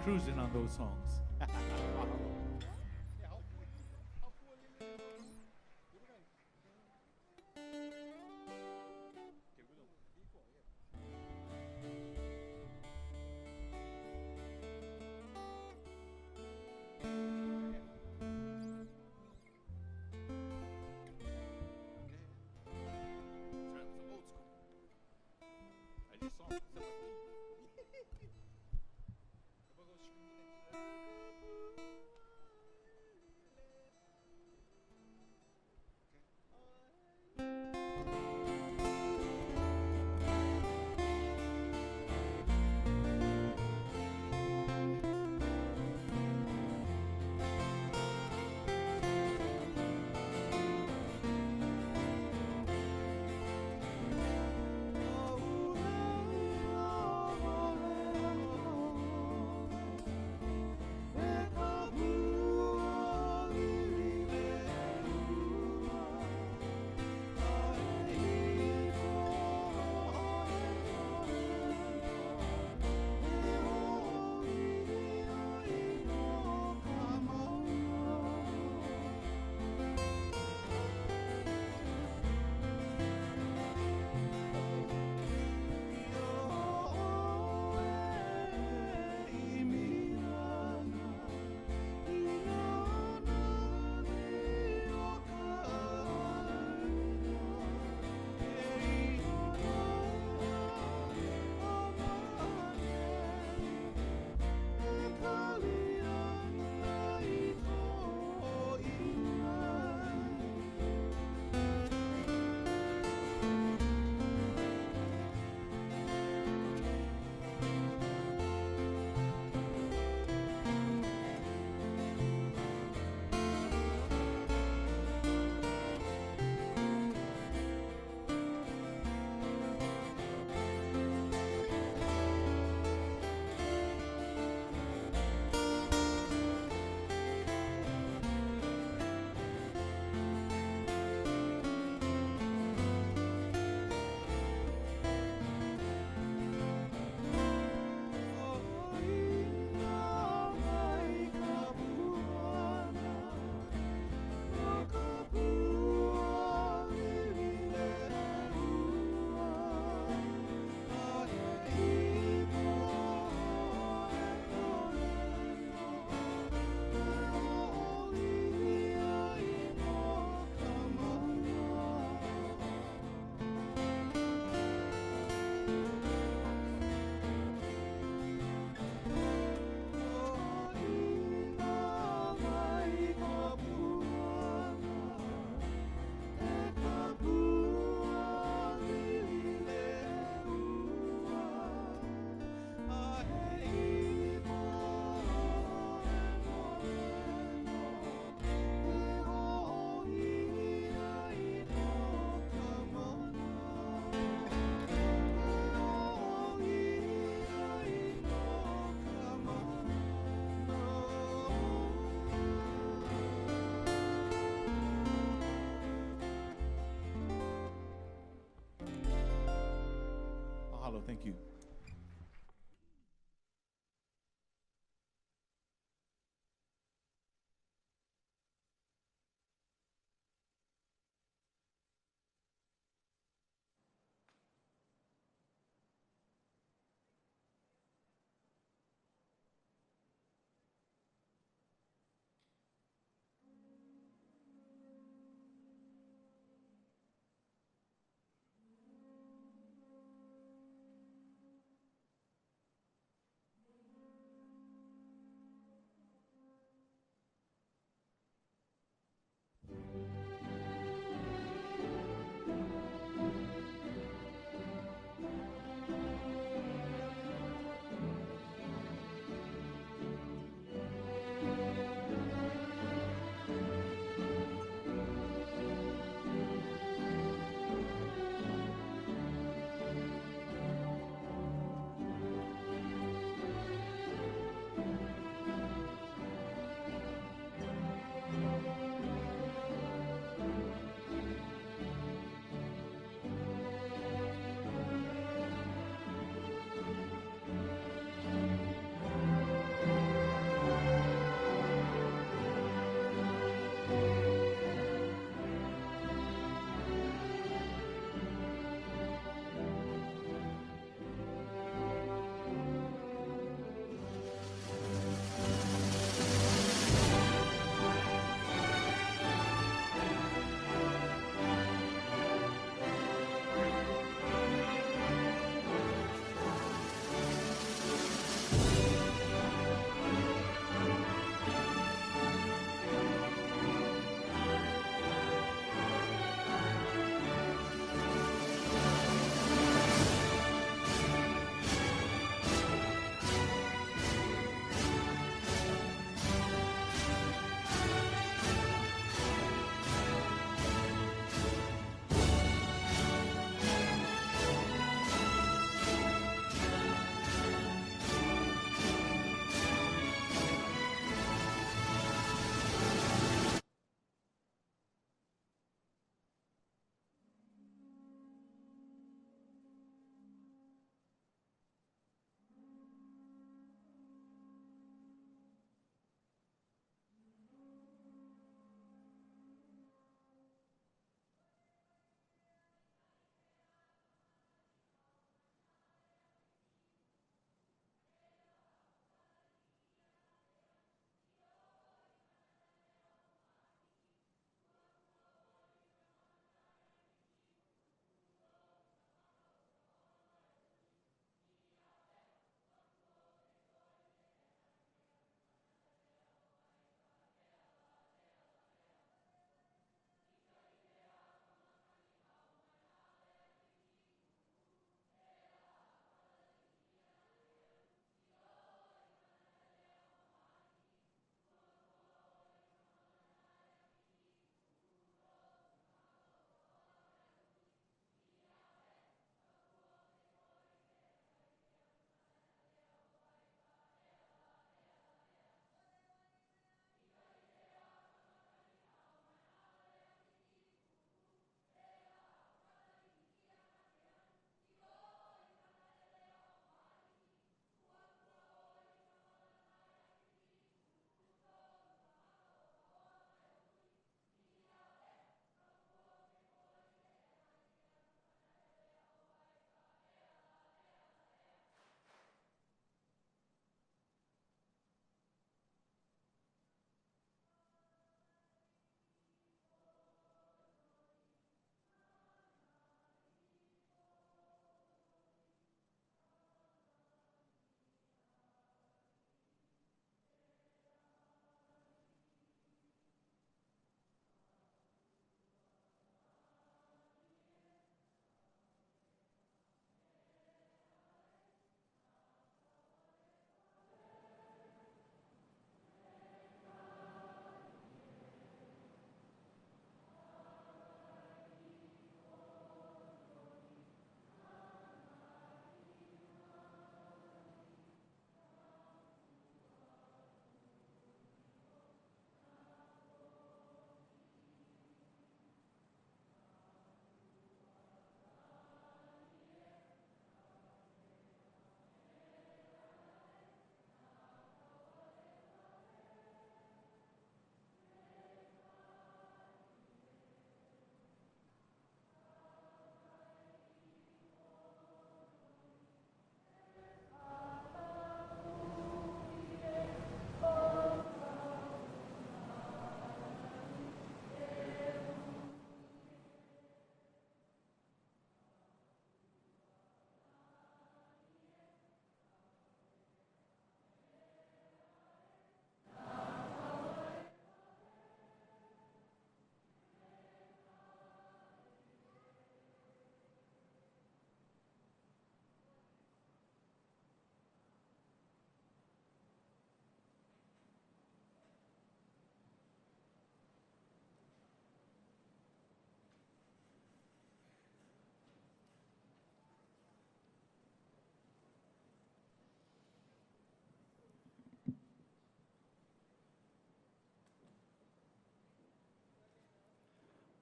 cruising on those songs.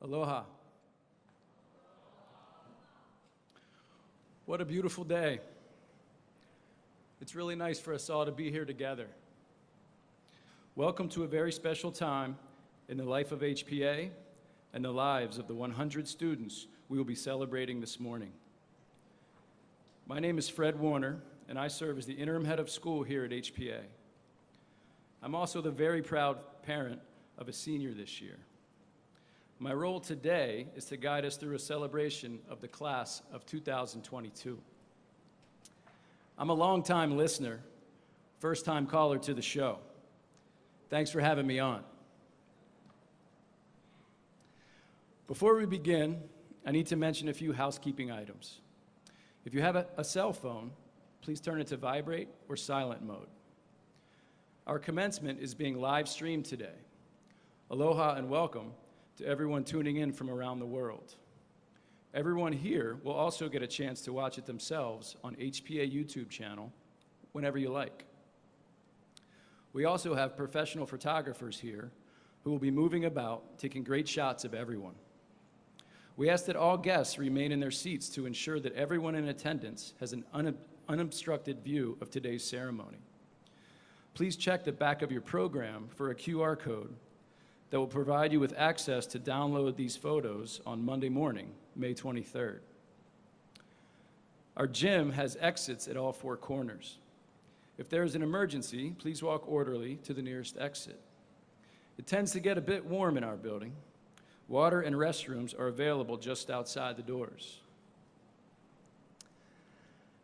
Aloha. What a beautiful day. It's really nice for us all to be here together. Welcome to a very special time in the life of HPA and the lives of the 100 students we will be celebrating this morning. My name is Fred Warner, and I serve as the interim head of school here at HPA. I'm also the very proud parent of a senior this year. My role today is to guide us through a celebration of the class of 2022. I'm a longtime listener, first-time caller to the show. Thanks for having me on. Before we begin, I need to mention a few housekeeping items. If you have a cell phone, please turn it to vibrate or silent mode. Our commencement is being live streamed today. Aloha and welcome to everyone tuning in from around the world. Everyone here will also get a chance to watch it themselves on HPA YouTube channel whenever you like. We also have professional photographers here who will be moving about, taking great shots of everyone. We ask that all guests remain in their seats to ensure that everyone in attendance has an unobstructed view of today's ceremony. Please check the back of your program for a QR code that will provide you with access to download these photos on Monday morning, May 23rd. Our gym has exits at all four corners. If there is an emergency, please walk orderly to the nearest exit. It tends to get a bit warm in our building. Water and restrooms are available just outside the doors.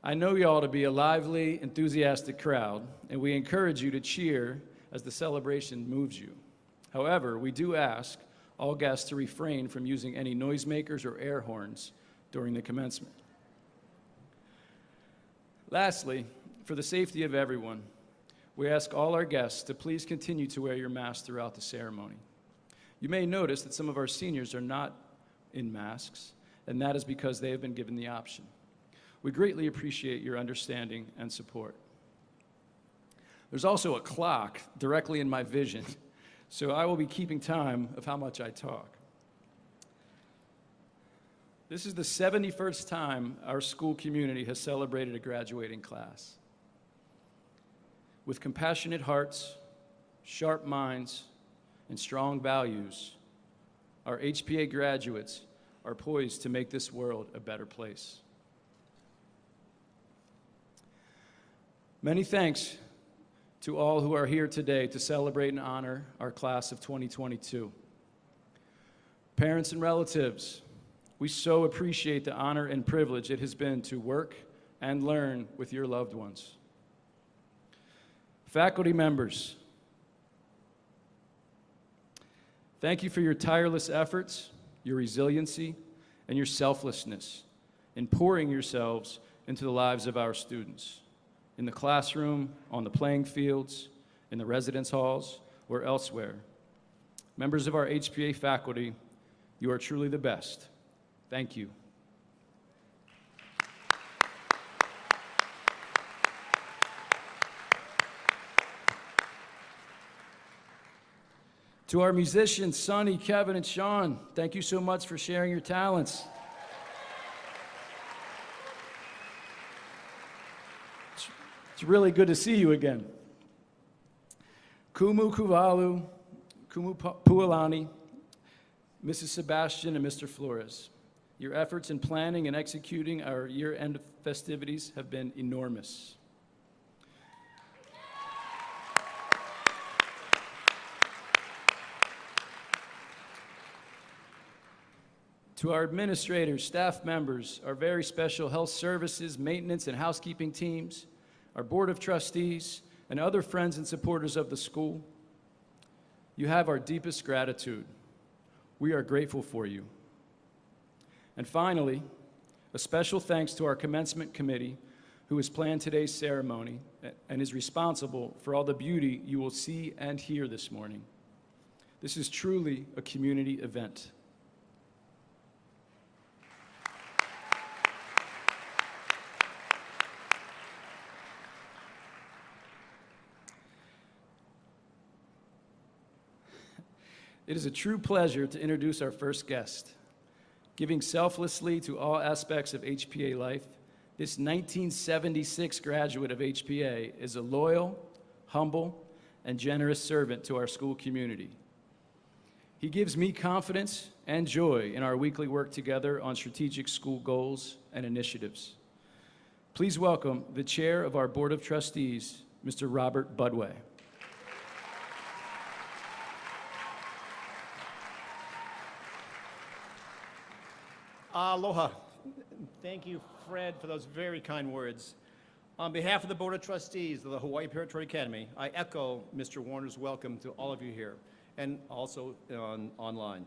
I know y'all to be a lively, enthusiastic crowd, and we encourage you to cheer as the celebration moves you. However, we do ask all guests to refrain from using any noisemakers or air horns during the commencement. Lastly, for the safety of everyone, we ask all our guests to please continue to wear your mask throughout the ceremony. You may notice that some of our seniors are not in masks, and that is because they have been given the option. We greatly appreciate your understanding and support. There's also a clock directly in my vision, so I will be keeping time of how much I talk. This is the 71st time our school community has celebrated a graduating class. With compassionate hearts, sharp minds, and strong values, our HPA graduates are poised to make this world a better place. Many thanks to all who are here today to celebrate and honor our class of 2022. Parents and relatives, we so appreciate the honor and privilege it has been to work and learn with your loved ones. Faculty members, thank you for your tireless efforts, your resiliency, and your selflessness in pouring yourselves into the lives of our students, in the classroom, on the playing fields, in the residence halls, or elsewhere. Members of our HPA faculty, you are truly the best. Thank you. To our musicians, Sonny, Kevin, and Sean, thank you so much for sharing your talents. It's really good to see you again. Kumu Kuvalu, Kumu Pualani, Mrs. Sebastian, and Mr. Flores. Your efforts in planning and executing our year-end festivities have been enormous. To our administrators, staff members, our very special health services, maintenance, and housekeeping teams, our Board of Trustees, and other friends and supporters of the school, you have our deepest gratitude. We are grateful for you. And finally, a special thanks to our commencement committee, who has planned today's ceremony and is responsible for all the beauty you will see and hear this morning. This is truly a community event. It is a true pleasure to introduce our first guest. Giving selflessly to all aspects of HPA life, this 1976 graduate of HPA is a loyal, humble, and generous servant to our school community. He gives me confidence and joy in our weekly work together on strategic school goals and initiatives. Please welcome the chair of our Board of Trustees, Mr. Robert Budway. Aloha. Thank you, Fred, for those very kind words. On behalf of the Board of Trustees of the Hawai'i Preparatory Academy, I echo Mr. Warner's welcome to all of you here and also online.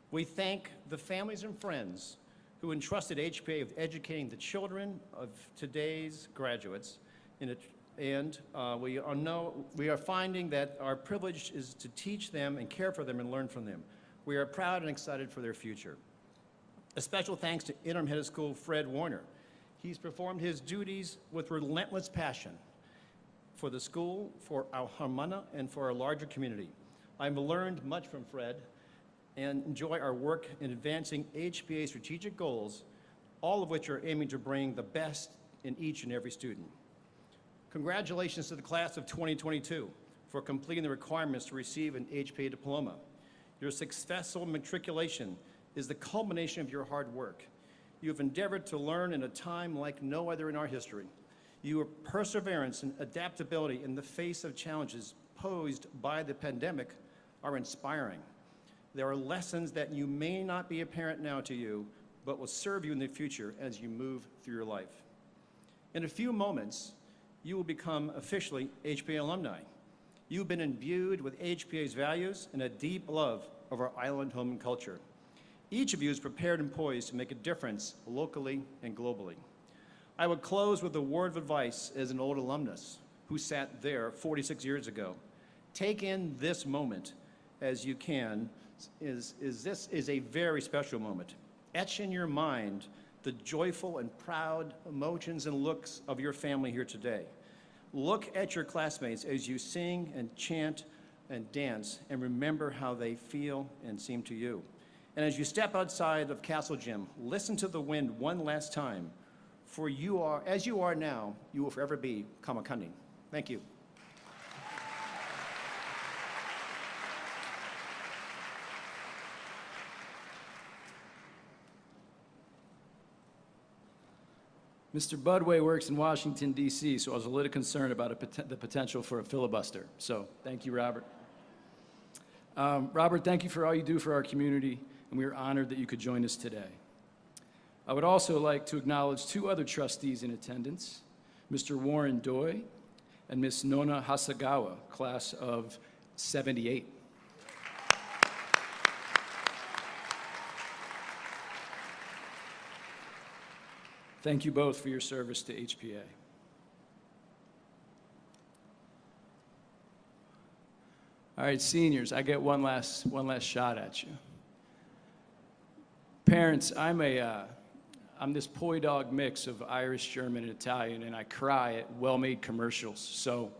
We thank the families and friends who entrusted HPA with educating the children of today's graduates, we are finding that our privilege is to teach them and care for them and learn from them. We are proud and excited for their future. A special thanks to Interim Head of School Fred Warner. He's performed his duties with relentless passion for the school, for our Hamana, and for our larger community. I've learned much from Fred and enjoy our work in advancing HPA strategic goals, all of which are aiming to bring the best in each and every student. Congratulations to the class of 2022 for completing the requirements to receive an HPA diploma. Your successful matriculation is the culmination of your hard work. You have endeavored to learn in a time like no other in our history. Your perseverance and adaptability in the face of challenges posed by the pandemic are inspiring. There are lessons that you may not be apparent now to you, but will serve you in the future as you move through your life. In a few moments, you will become officially HPA alumni. You've been imbued with HPA's values and a deep love of our island home and culture. Each of you is prepared and poised to make a difference locally and globally. I would close with a word of advice as an old alumnus who sat there 46 years ago. Take in this moment as you can. This is a very special moment. Etch in your mind the joyful and proud emotions and looks of your family here today. Look at your classmates as you sing and chant and dance, and remember how they feel and seem to you. And as you step outside of Castle Gym, listen to the wind one last time, for you are, as you are now, you will forever be Kamakani. Thank you. Mr. Budway works in Washington, D.C., so I was a little concerned about the potential for a filibuster. So thank you, Robert. Robert, thank you for all you do for our community, and we are honored that you could join us today. I would also like to acknowledge two other trustees in attendance, Mr. Warren Doi and Ms. Nona Hasagawa, class of 78. Thank you both for your service to HPA. All right, seniors, I get one last shot at you. Parents, I'm this poi dog mix of Irish, German, and Italian, and I cry at well-made commercials, so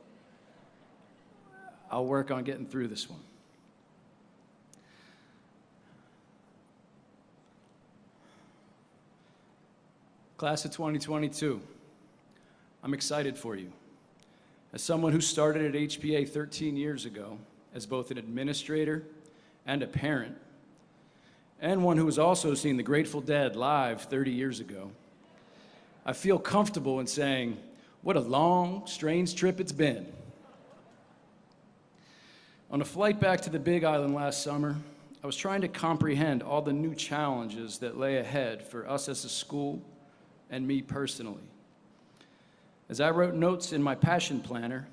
I'll work on getting through this one. Class of 2022, I'm excited for you. As someone who started at HPA 13 years ago, as both an administrator and a parent, and one who has also seen the Grateful Dead live 30 years ago, I feel comfortable in saying, what a long, strange trip it's been. On a flight back to the Big Island last summer, I was trying to comprehend all the new challenges that lay ahead for us as a school and me personally. As I wrote notes in my passion planner,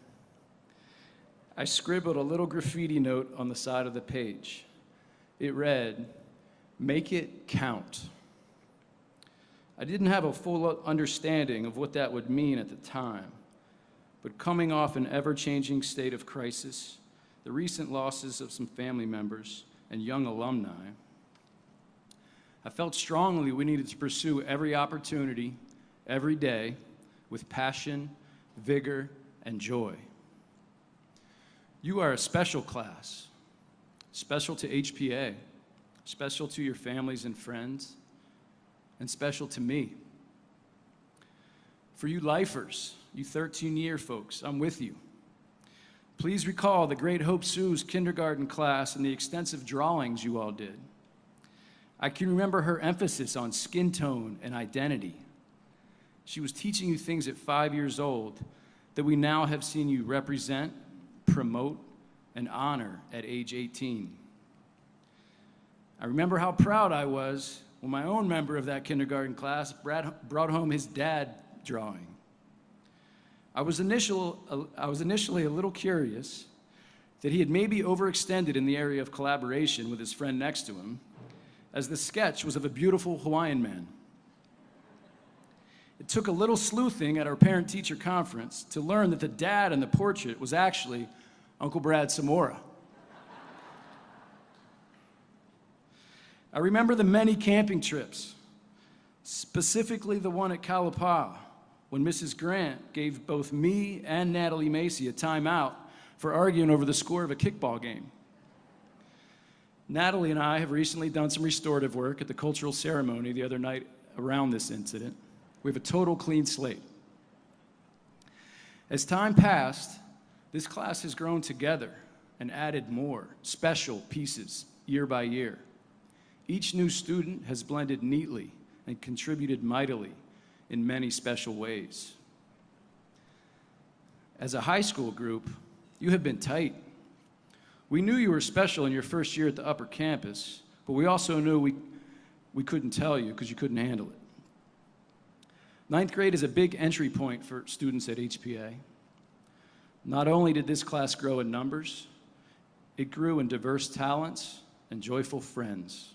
I scribbled a little graffiti note on the side of the page. It read, "Make it count." I didn't have a full understanding of what that would mean at the time, but coming off an ever-changing state of crisis, the recent losses of some family members and young alumni, I felt strongly we needed to pursue every opportunity, every day, with passion, vigor, and joy. You are a special class, special to HPA, special to your families and friends, and special to me. For you lifers, you 13-year folks, I'm with you. Please recall the great Hope Sue's kindergarten class and the extensive drawings you all did. I can remember her emphasis on skin tone and identity. She was teaching you things at 5 years old that we now have seen you represent, promote, and honor at age 18. I remember how proud I was when my own member of that kindergarten class brought home his dad drawing. I was initially a little curious that he had maybe overextended in the area of collaboration with his friend next to him, as the sketch was of a beautiful Hawaiian man. It took a little sleuthing at our parent-teacher conference to learn that the dad in the portrait was actually Uncle Brad Samora. I remember the many camping trips, specifically the one at Kalapaa, when Mrs. Grant gave both me and Natalie Macy a timeout for arguing over the score of a kickball game. Natalie and I have recently done some restorative work at the cultural ceremony the other night around this incident. We have a total clean slate. As time passed, this class has grown together and added more special pieces year by year. Each new student has blended neatly and contributed mightily in many special ways. As a high school group, you have been tight. We knew you were special in your first year at the upper campus, but we also knew we couldn't tell you because you couldn't handle it. Ninth grade is a big entry point for students at HPA. Not only did this class grow in numbers, it grew in diverse talents and joyful friends.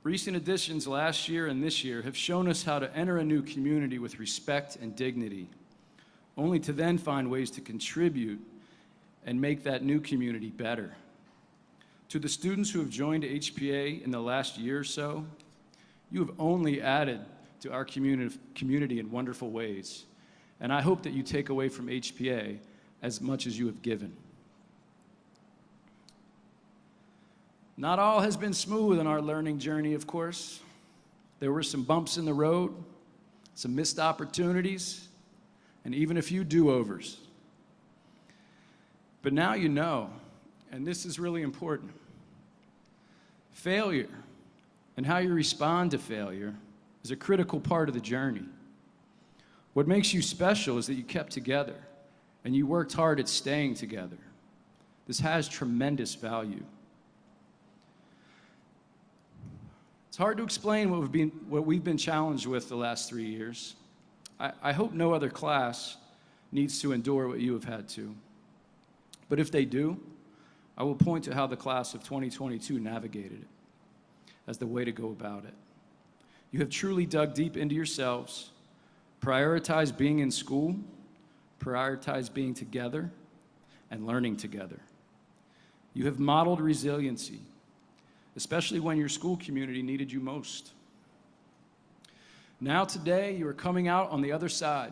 Recent additions last year and this year have shown us how to enter a new community with respect and dignity, only to then find ways to contribute and make that new community better. To the students who have joined HPA in the last year or so, you have only added to our community in wonderful ways, and I hope that you take away from HPA as much as you have given. Not all has been smooth in our learning journey, of course. There were some bumps in the road, some missed opportunities, and even a few do-overs. But now you know, and this is really important. Failure and how you respond to failure is a critical part of the journey. What makes you special is that you kept together and you worked hard at staying together. This has tremendous value. It's hard to explain what we've been challenged with the last 3 years. I hope no other class needs to endure what you have had to. But if they do, I will point to how the class of 2022 navigated it as the way to go about it. You have truly dug deep into yourselves, prioritized being in school, prioritized being together, and learning together. You have modeled resiliency, especially when your school community needed you most. Now today, you are coming out on the other side.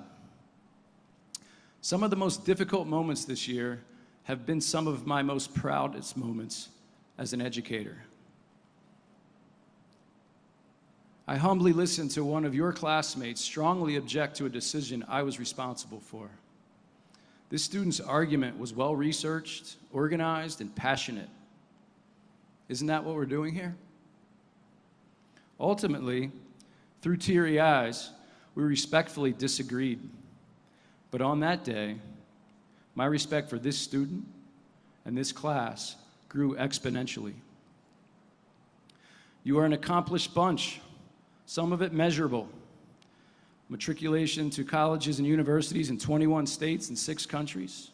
Some of the most difficult moments this year have been some of my most proudest moments as an educator. I humbly listened to one of your classmates strongly object to a decision I was responsible for. This student's argument was well-researched, organized, and passionate. Isn't that what we're doing here? Ultimately, through teary eyes, we respectfully disagreed. But on that day, my respect for this student and this class grew exponentially. You are an accomplished bunch, some of it measurable. Matriculation to colleges and universities in 21 states and 6 countries,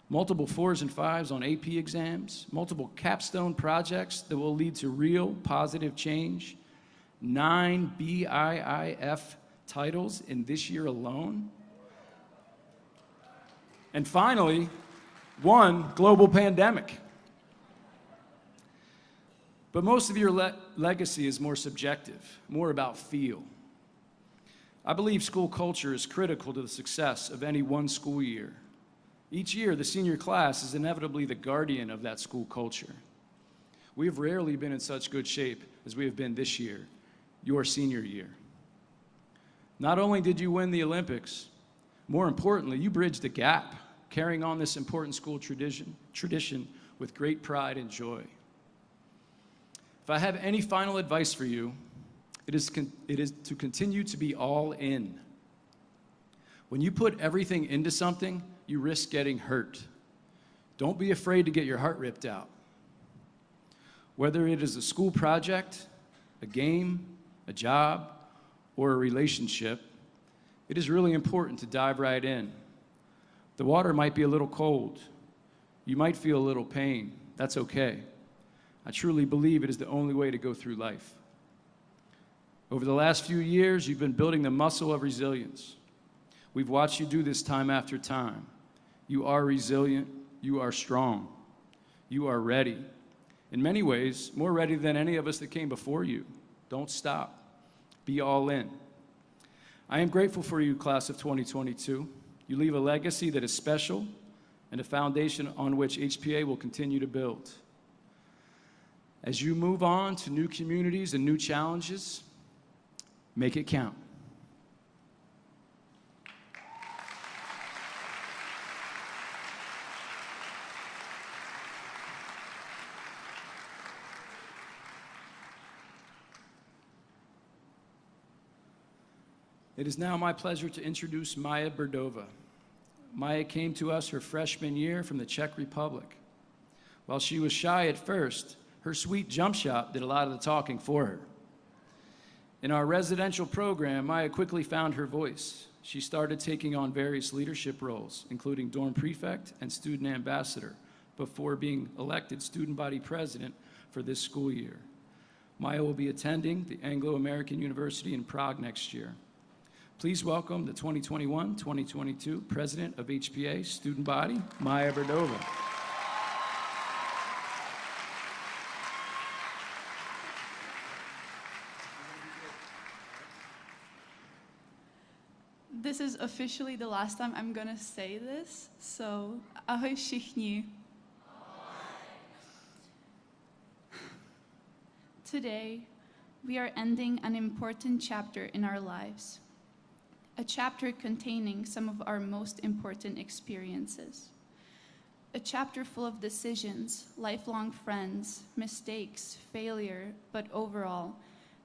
multiple 4s and 5s on AP exams, multiple capstone projects that will lead to real positive change, 9 BIIF titles in this year alone, and finally, 1 global pandemic. But most of your legacy is more subjective, more about feel. I believe school culture is critical to the success of any one school year. Each year, the senior class is inevitably the guardian of that school culture. We have rarely been in such good shape as we have been this year, your senior year. Not only did you win the Olympics, more importantly, you bridged the gap, carrying on this important school tradition with great pride and joy. If I have any final advice for you, it is to continue to be all in. When you put everything into something, you risk getting hurt. Don't be afraid to get your heart ripped out. Whether it is a school project, a game, a job, or a relationship, it is really important to dive right in. The water might be a little cold. You might feel a little pain. That's okay. I truly believe it is the only way to go through life. Over the last few years, you've been building the muscle of resilience. We've watched you do this time after time. You are resilient. You are strong. You are ready. In many ways, more ready than any of us that came before you. Don't stop. Be all in. I am grateful for you, class of 2022. You leave a legacy that is special and a foundation on which HPA will continue to build. As you move on to new communities and new challenges, make it count. It is now my pleasure to introduce Maya Berdova. Maya came to us her freshman year from the Czech Republic. While she was shy at first, her sweet jump shot did a lot of the talking for her. In our residential program, Maya quickly found her voice. She started taking on various leadership roles, including dorm prefect and student ambassador, before being elected student body president for this school year. Maya will be attending the Anglo-American University in Prague next year. Please welcome the 2021-2022 President of HPA Student Body, Maya Berdova. This is officially the last time I'm gonna say this, so ahoj všichni. Today, we are ending an important chapter in our lives. A chapter containing some of our most important experiences. A chapter full of decisions, lifelong friends, mistakes, failure, but overall,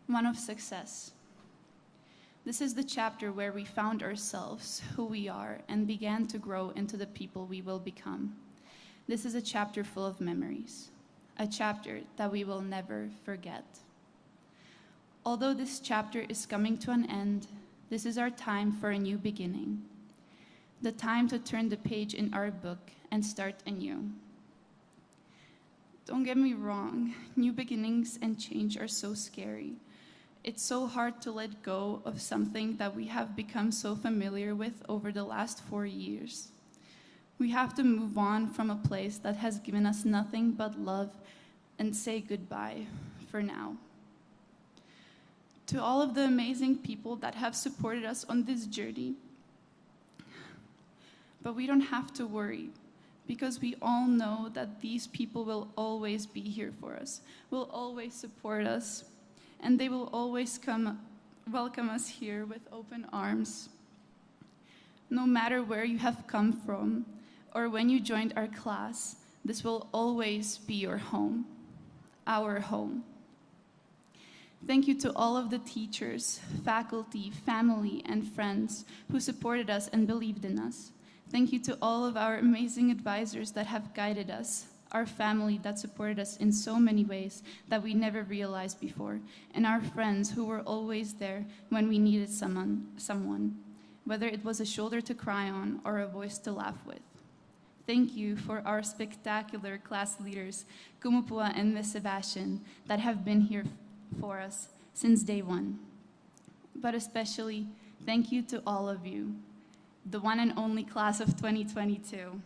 one of success. This is the chapter where we found ourselves, who we are, and began to grow into the people we will become. This is a chapter full of memories, a chapter that we will never forget. Although this chapter is coming to an end, this is our time for a new beginning, the time to turn the page in our book and start anew. Don't get me wrong, new beginnings and change are so scary. It's so hard to let go of something that we have become so familiar with over the last 4 years. We have to move on from a place that has given us nothing but love and say goodbye for now. To all of the amazing people that have supported us on this journey. But we don't have to worry, because we all know that these people will always be here for us, will always support us, and they will always welcome us here with open arms. No matter where you have come from, or when you joined our class, this will always be your home, our home. Thank you to all of the teachers, faculty, family, and friends who supported us and believed in us. Thank you to all of our amazing advisors that have guided us, our family that supported us in so many ways that we never realized before, and our friends who were always there when we needed someone, whether it was a shoulder to cry on or a voice to laugh with. Thank you for our spectacular class leaders, Kumupua and Miss Sebastian, that have been here for us since day one. But especially, thank you to all of you, the one and only class of 2022.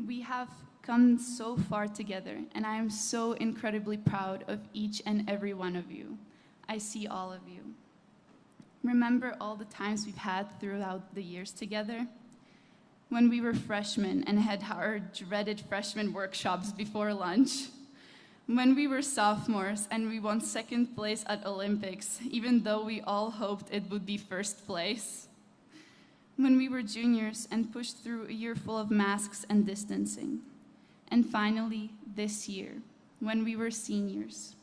We have come so far together, and I am so incredibly proud of each and every one of you. I see all of you. Remember all the times we've had throughout the years together? when we were freshmen and had our dreaded freshman workshops before lunch, when we were sophomores and we won second place at Olympics, even though we all hoped it would be first place, when we were juniors and pushed through a year full of masks and distancing, and finally, this year, when we were seniors,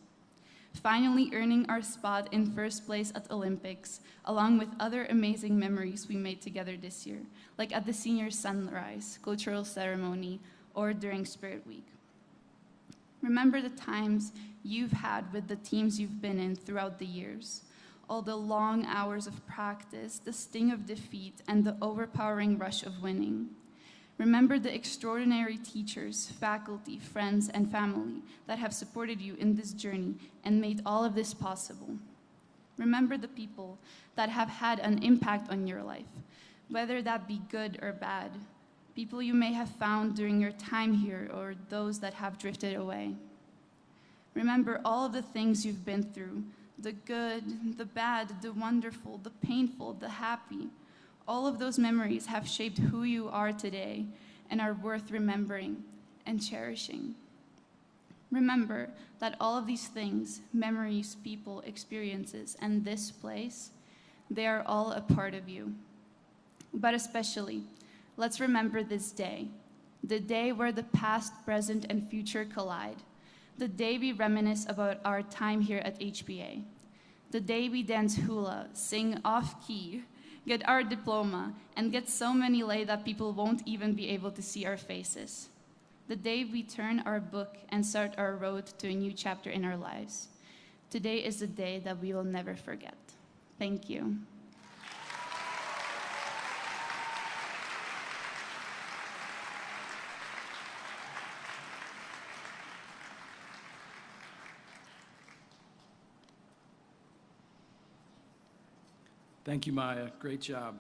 finally earning our spot in first place at Olympics, along with other amazing memories we made together this year, like at the senior sunrise, cultural ceremony, or during Spirit Week. Remember the times you've had with the teams you've been in throughout the years, all the long hours of practice, the sting of defeat, and the overpowering rush of winning. Remember the extraordinary teachers, faculty, friends, and family that have supported you in this journey and made all of this possible. Remember the people that have had an impact on your life, whether that be good or bad, people you may have found during your time here or those that have drifted away. Remember all of the things you've been through, the good, the bad, the wonderful, the painful, the happy. All of those memories have shaped who you are today and are worth remembering and cherishing. Remember that all of these things, memories, people, experiences, and this place, they are all a part of you. But especially, let's remember this day, the day where the past, present, and future collide, the day we reminisce about our time here at HPA, the day we dance hula, sing off-key, get our diploma, and get so many lei that people won't even be able to see our faces. The day we turn our book and start our road to a new chapter in our lives. Today is the day that we will never forget. Thank you. Thank you, Maya. Great job.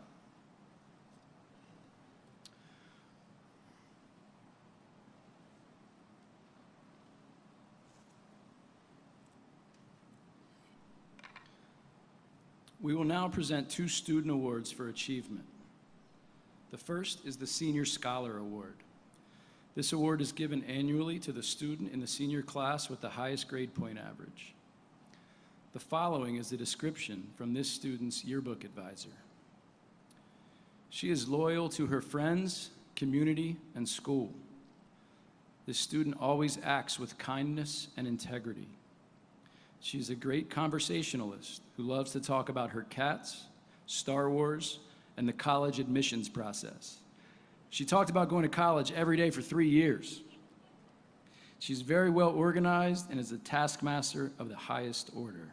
We will now present 2 student awards for achievement. The first is the Senior Scholar Award. This award is given annually to the student in the senior class with the highest grade point average. The following is the description from this student's yearbook advisor. She is loyal to her friends, community, and school. This student always acts with kindness and integrity. She's a great conversationalist who loves to talk about her cats, Star Wars, and the college admissions process. She talked about going to college every day for 3 years. She's very well organized and is a taskmaster of the highest order.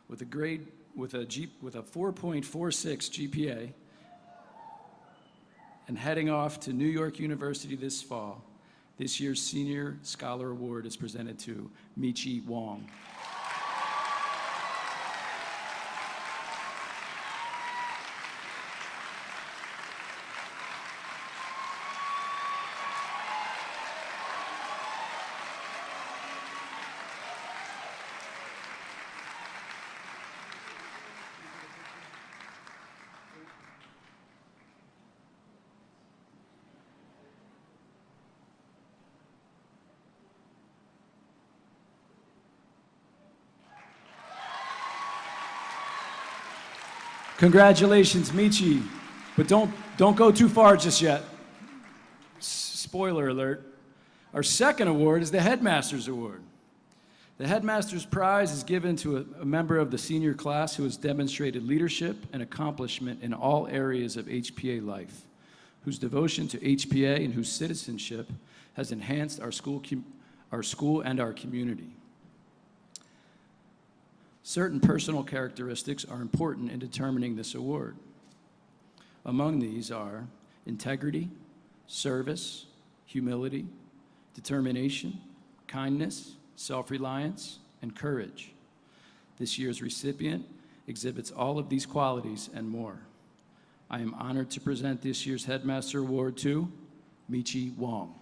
With a 4.46 GPA and heading off to New York University this fall, this year's Senior Scholar Award is presented to Michi Wong. Congratulations, Michi. But don't go too far just yet. Spoiler alert. Our second award is the Headmaster's Award. The Headmaster's Prize is given to a member of the senior class who has demonstrated leadership and accomplishment in all areas of HPA life, whose devotion to HPA and whose citizenship has enhanced our school and our community. Certain personal characteristics are important in determining this award. Among these are integrity, service, humility, determination, kindness, self-reliance, and courage. This year's recipient exhibits all of these qualities and more. I am honored to present this year's Headmaster Award to Michi Wong.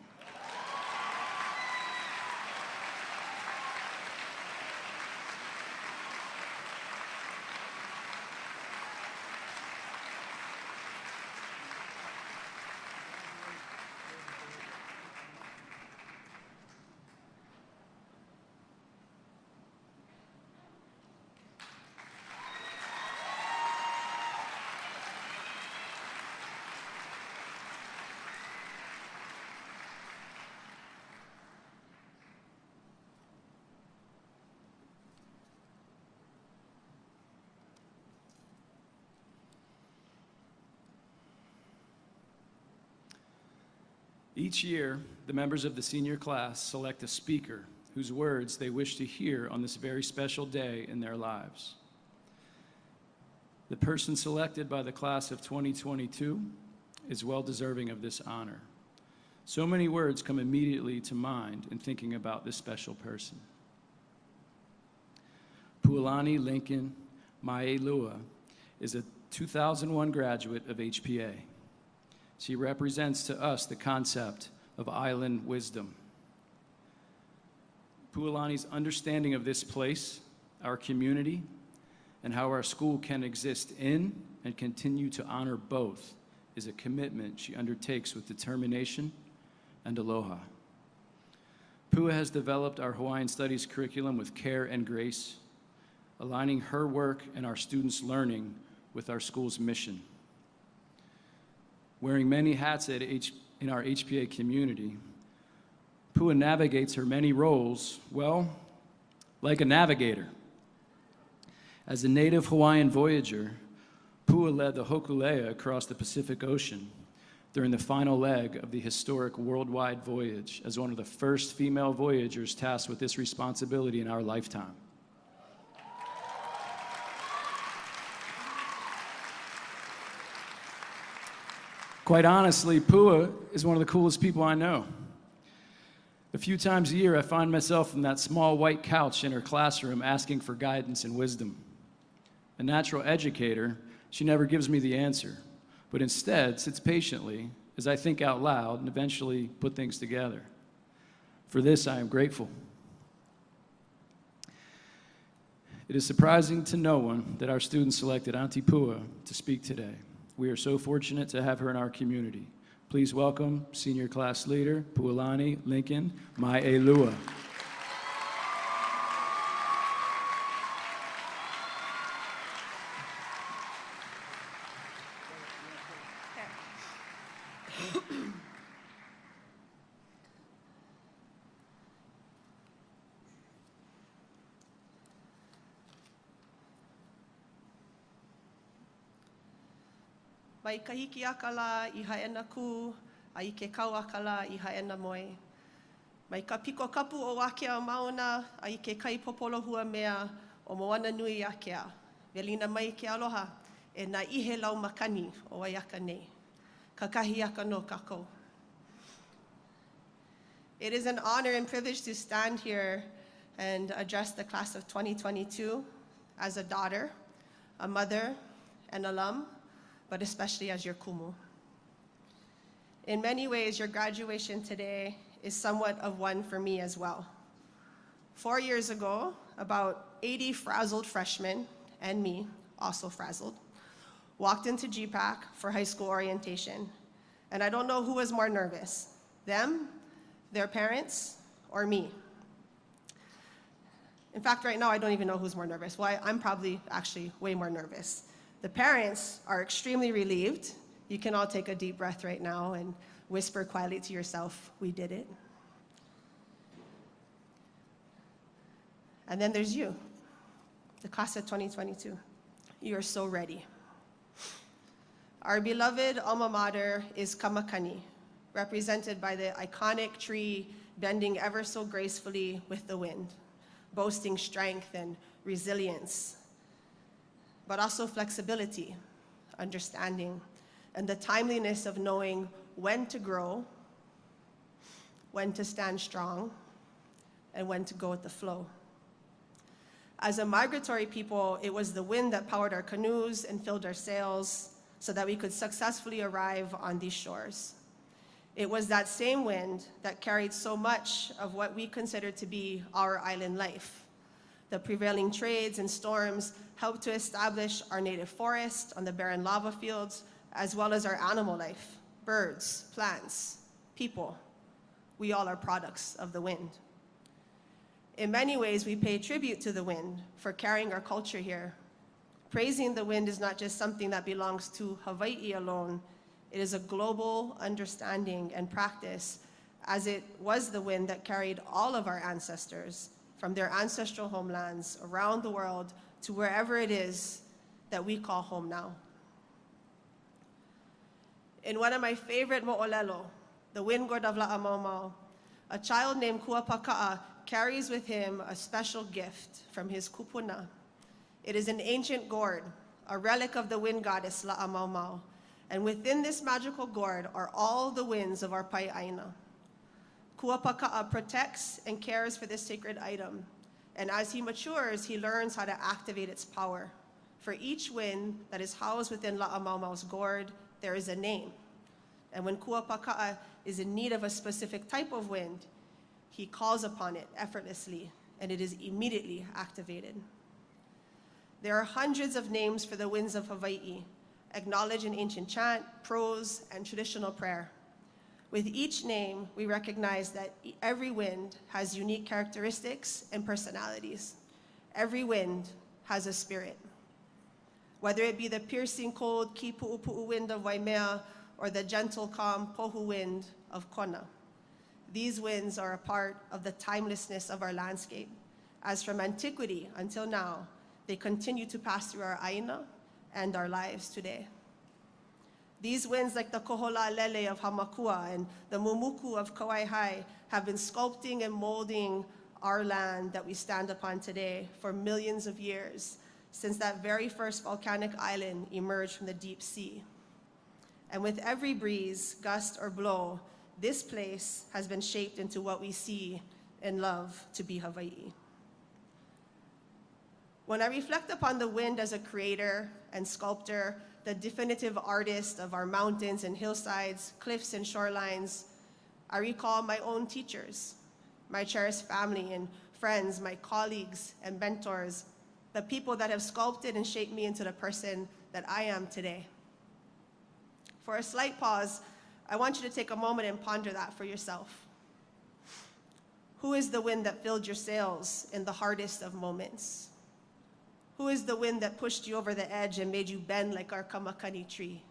Each year, the members of the senior class select a speaker whose words they wish to hear on this very special day in their lives. The person selected by the class of 2022 is well deserving of this honor. So many words come immediately to mind in thinking about this special person. Pualani Lincoln Maielua is a 2001 graduate of HPA. She represents to us the concept of island wisdom. Pualani's understanding of this place, our community, and how our school can exist in and continue to honor both is a commitment she undertakes with determination and aloha. Pua has developed our Hawaiian Studies curriculum with care and grace, aligning her work and our students' learning with our school's mission. Wearing many hats in our HPA community, Pua navigates her many roles, well, like a navigator. As a native Hawaiian voyager, Pua led the Hokulea across the Pacific Ocean during the final leg of the historic worldwide voyage as one of the first female voyagers tasked with this responsibility in our lifetime. Quite honestly, Pua is one of the coolest people I know. A few times a year, I find myself in that small white couch in her classroom asking for guidance and wisdom. A natural educator, she never gives me the answer, but instead sits patiently as I think out loud and eventually put things together. For this, I am grateful. It is surprising to no one that our students selected Auntie Pua to speak today. We are so fortunate to have her in our community. Please welcome senior class leader, Pualani Lincoln Maielua. Mai kahiki akala I haena ku, ai ke kau akala I haena moe. Mai ka piko kapu o wakea mauna, ai ke kai popolo hua mea o moana nui akea. Velina mai ke aloha, e na ihe lau makani o aiaka nei. Ka kahi aka no kako. It is an honor and privilege to stand here and address the class of 2022 as a daughter, a mother, an alum, but especially as your kumu. In many ways, your graduation today is somewhat of one for me as well. 4 years ago, about 80 frazzled freshmen, and me, also frazzled, walked into GPAC for high school orientation. And I don't know who was more nervous, them, their parents, or me. In fact, right now, I don't even know who's more nervous. Well, I'm probably actually way more nervous. The parents are extremely relieved. You can all take a deep breath right now and whisper quietly to yourself, we did it. And then there's you, the class of 2022. You are so ready. Our beloved alma mater is Kamakani, represented by the iconic tree bending ever so gracefully with the wind, boasting strength and resilience, but also flexibility, understanding, and the timeliness of knowing when to grow, when to stand strong, and when to go with the flow. As a migratory people, it was the wind that powered our canoes and filled our sails so that we could successfully arrive on these shores. It was that same wind that carried so much of what we consider to be our island life. The prevailing trades and storms helped to establish our native forest on the barren lava fields, as well as our animal life, birds, plants, people. We all are products of the wind. In many ways, we pay tribute to the wind for carrying our culture here. Praising the wind is not just something that belongs to Hawaii alone. It is a global understanding and practice, as it was the wind that carried all of our ancestors from their ancestral homelands around the world to wherever it is that we call home now. In one of my favorite mo'olelo, the wind god of La'amaumau, a child named Kuapaka'a carries with him a special gift from his kupuna. It is an ancient gourd, a relic of the wind goddess La'amaumau, and within this magical gourd are all the winds of our pai'aina. Kuapaka'a protects and cares for this sacred item, and as he matures, he learns how to activate its power. For each wind that is housed within La'amaumau's gourd, there is a name. And when Kuapaka'a is in need of a specific type of wind, he calls upon it effortlessly, and it is immediately activated. There are hundreds of names for the winds of Hawaii, acknowledged in ancient chant, prose, and traditional prayer. With each name, we recognize that every wind has unique characteristics and personalities. Every wind has a spirit. Whether it be the piercing cold Kipu'upu'u wind of Waimea or the gentle calm Pohu wind of Kona, these winds are a part of the timelessness of our landscape, as from antiquity until now, they continue to pass through our aina and our lives today. These winds, like the Kohola Lele of Hamakua and the Mumuku of Kauaihai, have been sculpting and molding our land that we stand upon today for millions of years, since that very first volcanic island emerged from the deep sea. And with every breeze, gust, or blow, this place has been shaped into what we see and love to be Hawaii. When I reflect upon the wind as a creator and sculptor, the definitive artist of our mountains and hillsides, cliffs and shorelines, I recall my own teachers, my cherished family and friends, my colleagues and mentors, the people that have sculpted and shaped me into the person that I am today. For a slight pause, I want you to take a moment and ponder that for yourself. Who is the wind that filled your sails in the hardest of moments? Who is the wind that pushed you over the edge and made you bend like our kamakani tree?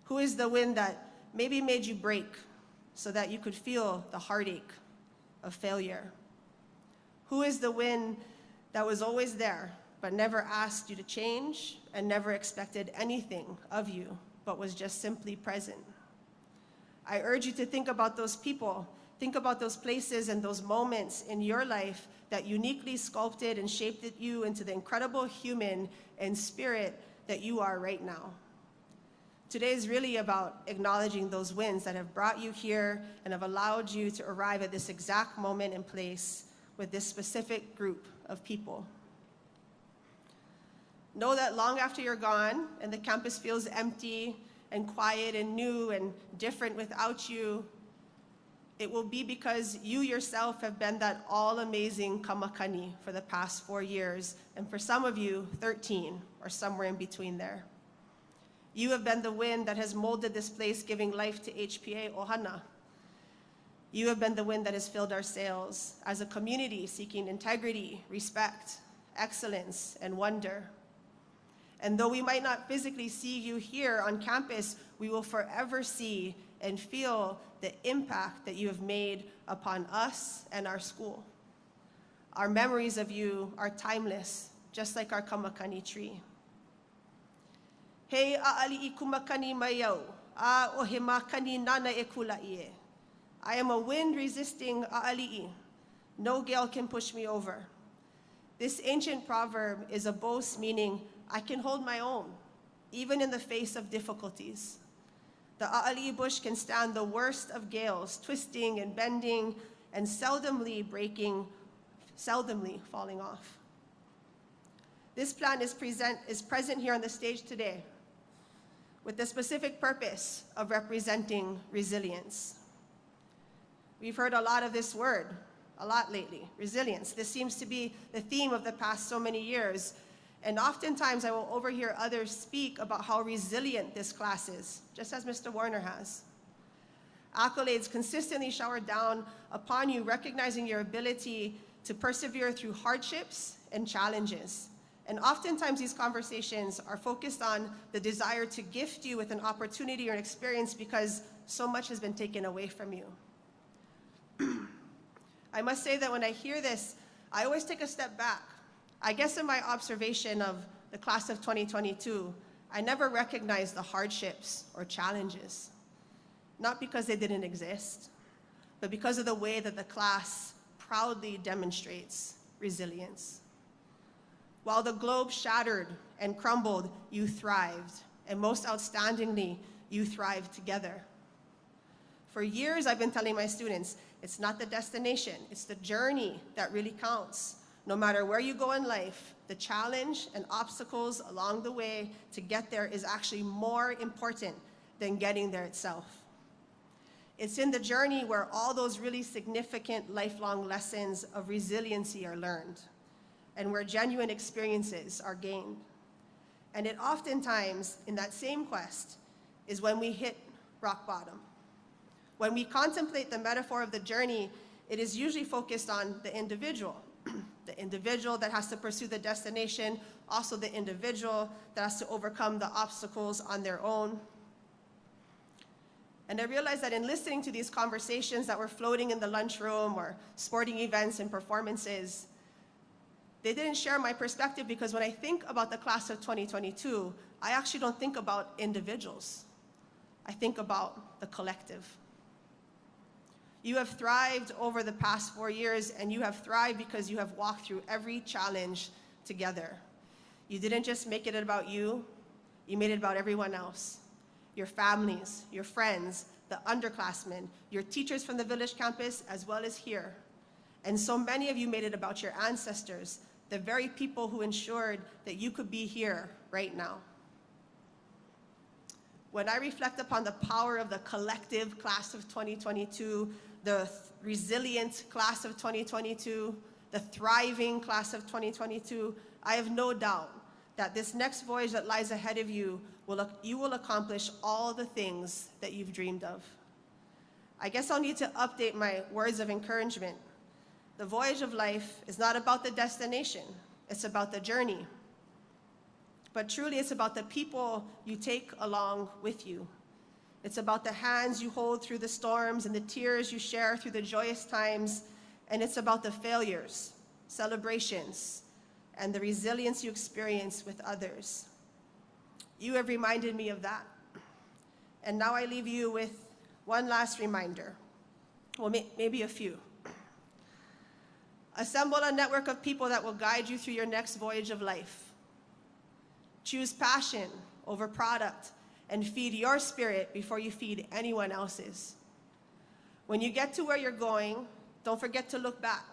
Who is the wind that maybe made you break so that you could feel the heartache of failure? Who is the wind that was always there but never asked you to change and never expected anything of you but was just simply present? I urge you to think about those people, think about those places and those moments in your life that uniquely sculpted and shaped you into the incredible human and spirit that you are right now. Today is really about acknowledging those winds that have brought you here and have allowed you to arrive at this exact moment and place with this specific group of people. Know that long after you're gone and the campus feels empty and quiet and new and different without you, it will be because you yourself have been that all-amazing kamakani for the past 4 years, and for some of you, 13, or somewhere in between there. You have been the wind that has molded this place, giving life to HPA Ohana. You have been the wind that has filled our sails as a community seeking integrity, respect, excellence, and wonder. And though we might not physically see you here on campus, we will forever see and feel the impact that you have made upon us and our school. Our memories of you are timeless, just like our kamakani tree. He a'ali'i kumakani maiau, a o he makani nana e kula'i e. I am a wind resisting a'ali'i. No gale can push me over. This ancient proverb is a boast meaning I can hold my own, even in the face of difficulties. The a'ali'i bush can stand the worst of gales, twisting and bending and seldomly falling off. This plant is present here on the stage today with the specific purpose of representing resilience. We've heard a lot of this word, a lot lately, resilience. This seems to be the theme of the past so many years. And oftentimes I will overhear others speak about how resilient this class is, just as Mr. Warner has. Accolades consistently showered down upon you, recognizing your ability to persevere through hardships and challenges. And oftentimes these conversations are focused on the desire to gift you with an opportunity or an experience because so much has been taken away from you. I must say that when I hear this, I always take a step back. I guess in my observation of the class of 2022, I never recognized the hardships or challenges. not because they didn't exist, but because of the way that the class proudly demonstrates resilience. While the globe shattered and crumbled, you thrived, and most outstandingly, you thrived together. For years, I've been telling my students, it's not the destination, it's the journey that really counts. No matter where you go in life, the challenge and obstacles along the way to get there is actually more important than getting there itself. It's in the journey where all those really significant lifelong lessons of resiliency are learned, and where genuine experiences are gained. And it oftentimes, in that same quest, is when we hit rock bottom. When we contemplate the metaphor of the journey, it is usually focused on the individual. The individual that has to pursue the destination, also the individual that has to overcome the obstacles on their own. And I realized that in listening to these conversations that were floating in the lunchroom or sporting events and performances, they didn't share my perspective, because when I think about the class of 2022, I actually don't think about individuals. I think about the collective. You have thrived over the past 4 years, and you have thrived because you have walked through every challenge together. You didn't just make it about you, you made it about everyone else. Your families, your friends, the underclassmen, your teachers from the village campus, as well as here. And so many of you made it about your ancestors, the very people who ensured that you could be here right now. When I reflect upon the power of the collective class of 2022, the resilient class of 2022, the thriving class of 2022, I have no doubt that this next voyage that lies ahead of you, you will accomplish all the things that you've dreamed of. I guess I'll need to update my words of encouragement. The voyage of life is not about the destination, it's about the journey. But truly, it's about the people you take along with you. It's about the hands you hold through the storms and the tears you share through the joyous times. And it's about the failures, celebrations, and the resilience you experience with others. You have reminded me of that. And now I leave you with one last reminder. Well, maybe a few. Assemble a network of people that will guide you through your next voyage of life. Choose passion over product, and feed your spirit before you feed anyone else's. When you get to where you're going, don't forget to look back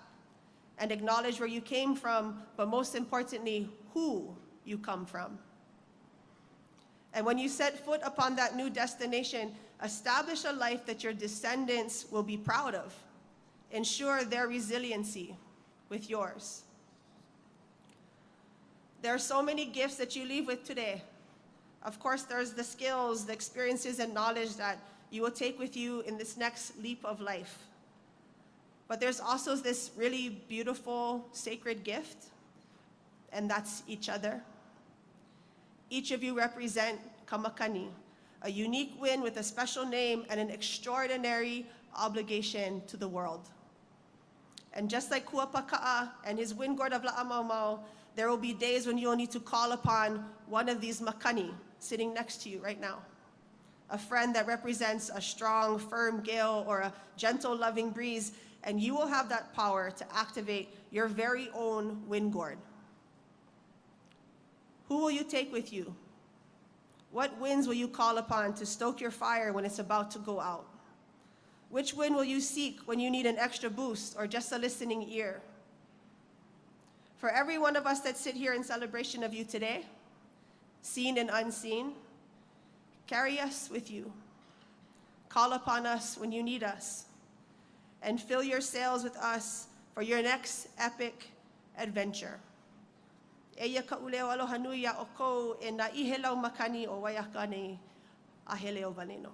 and acknowledge where you came from, but most importantly, who you come from. And when you set foot upon that new destination, establish a life that your descendants will be proud of. Ensure their resiliency with yours. There are so many gifts that you leave with today. Of course, there's the skills, the experiences, and knowledge that you will take with you in this next leap of life. But there's also this really beautiful, sacred gift, and that's each other. Each of you represent Kamakani, a unique win with a special name and an extraordinary obligation to the world. And just like Kuapaka'a and his wind gourd of La'amaumau, there will be days when you'll need to call upon one of these makani sitting next to you right now. A friend that represents a strong, firm gale or a gentle, loving breeze, and you will have that power to activate your very own wind gourd. Who will you take with you? What winds will you call upon to stoke your fire when it's about to go out? Which wind will you seek when you need an extra boost or just a listening ear? For every one of us that sit here in celebration of you today, seen and unseen, carry us with you. Call upon us when you need us, and fill your sails with us for your next epic adventure. Eia kauleo alohanuia o kou e na ihelau makani o waiakane a heleo vaneno.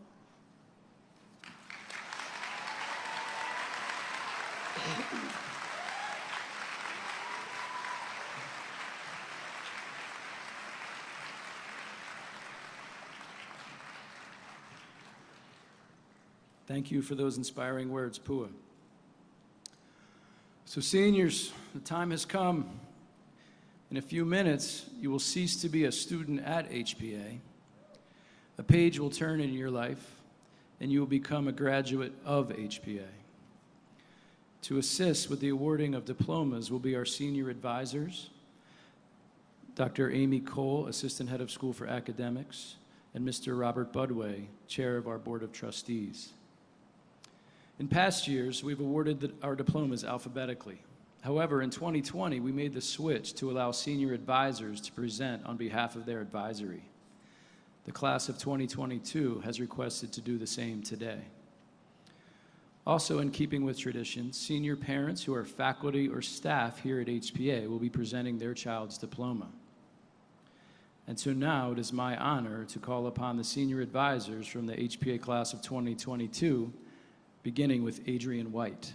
Thank you for those inspiring words, Pua. So seniors, the time has come. In a few minutes, you will cease to be a student at HPA. A page will turn in your life, and you will become a graduate of HPA. To assist with the awarding of diplomas will be our senior advisors, Dr. Amy Cole, Assistant Head of School for Academics, and Mr. Robert Budway, Chair of our Board of Trustees. In past years, we've awarded our diplomas alphabetically. However, in 2020, we made the switch to allow senior advisors to present on behalf of their advisory. The class of 2022 has requested to do the same today. Also, in keeping with tradition, senior parents who are faculty or staff here at HPA will be presenting their child's diploma. And so now it is my honor to call upon the senior advisors from the HPA class of 2022, beginning with Adrian White.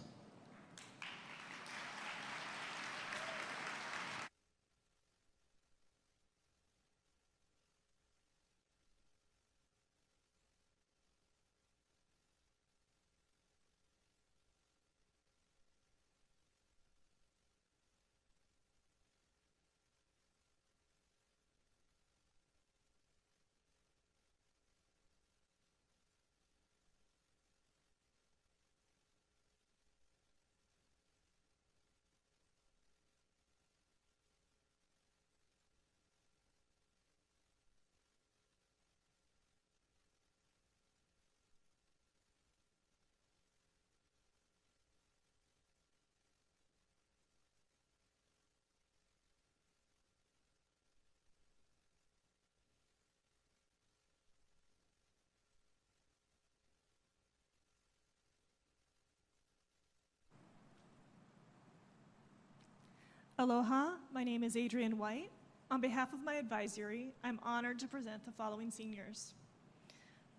Aloha, my name is Adrian White. On behalf of my advisory, I'm honored to present the following seniors.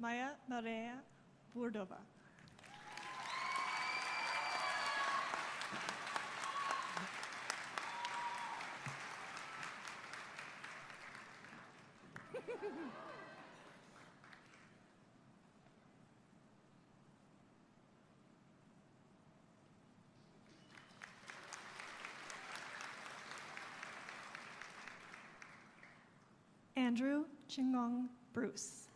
Maya Maria Burdova. Andrew Chingong Bruce.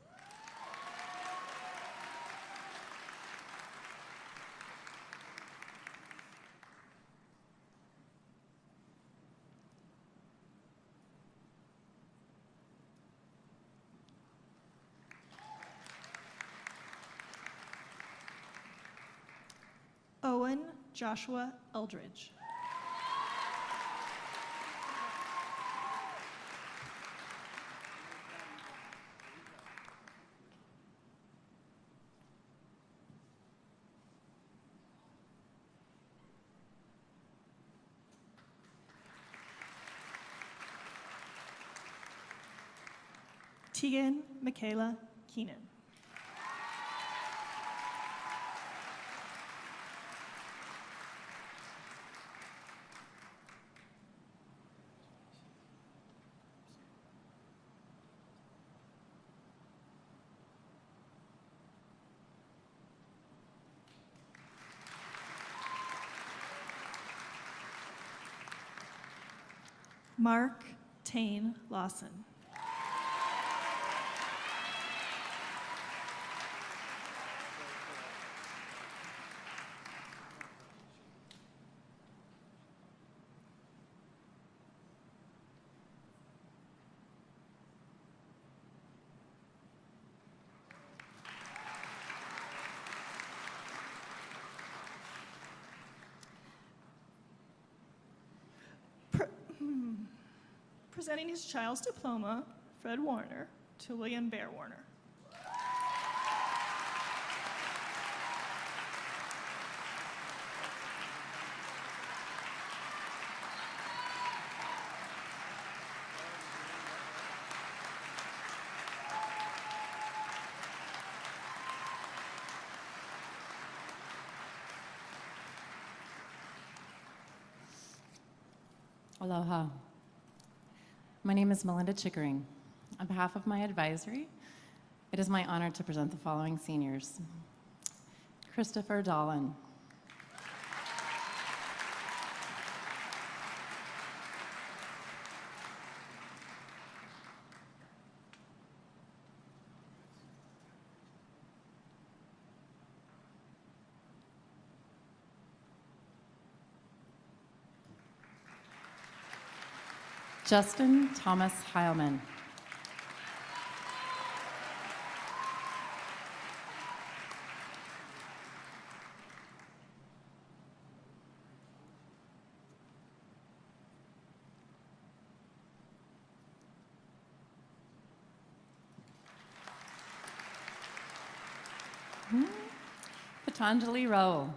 Owen Joshua Eldridge. Tegan Michaela Keenan. Mark Tane Lawson. Presenting his child's diploma, Fred Warner, to William Bear Warner. Aloha. My name is Melinda Chickering. On behalf of my advisory, it is my honor to present the following seniors. Christopher Dolan. Justin Thomas Heilman. Patanjali Rao.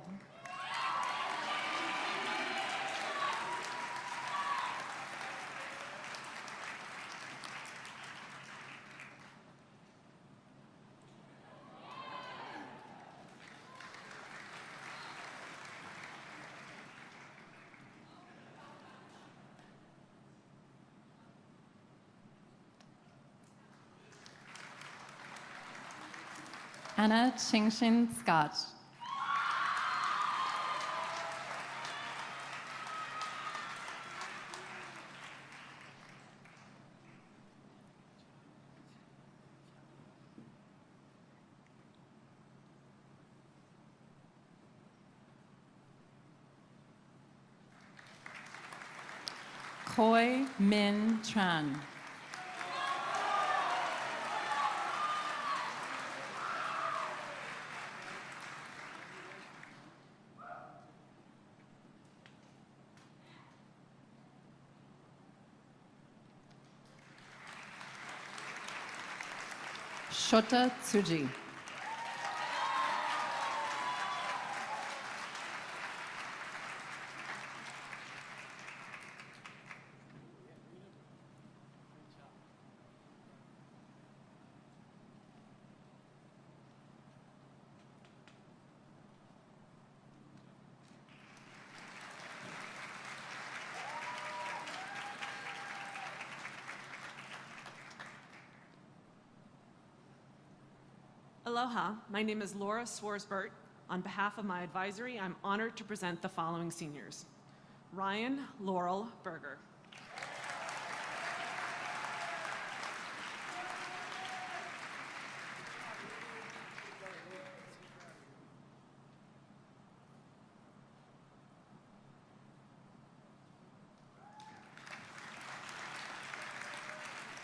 Anna Chingshin Scott. Koi Min Tran. Shota Tsuji. Aloha, my name is Laura Swarsbert. On behalf of my advisory, I'm honored to present the following seniors. Ryan Laurel Berger.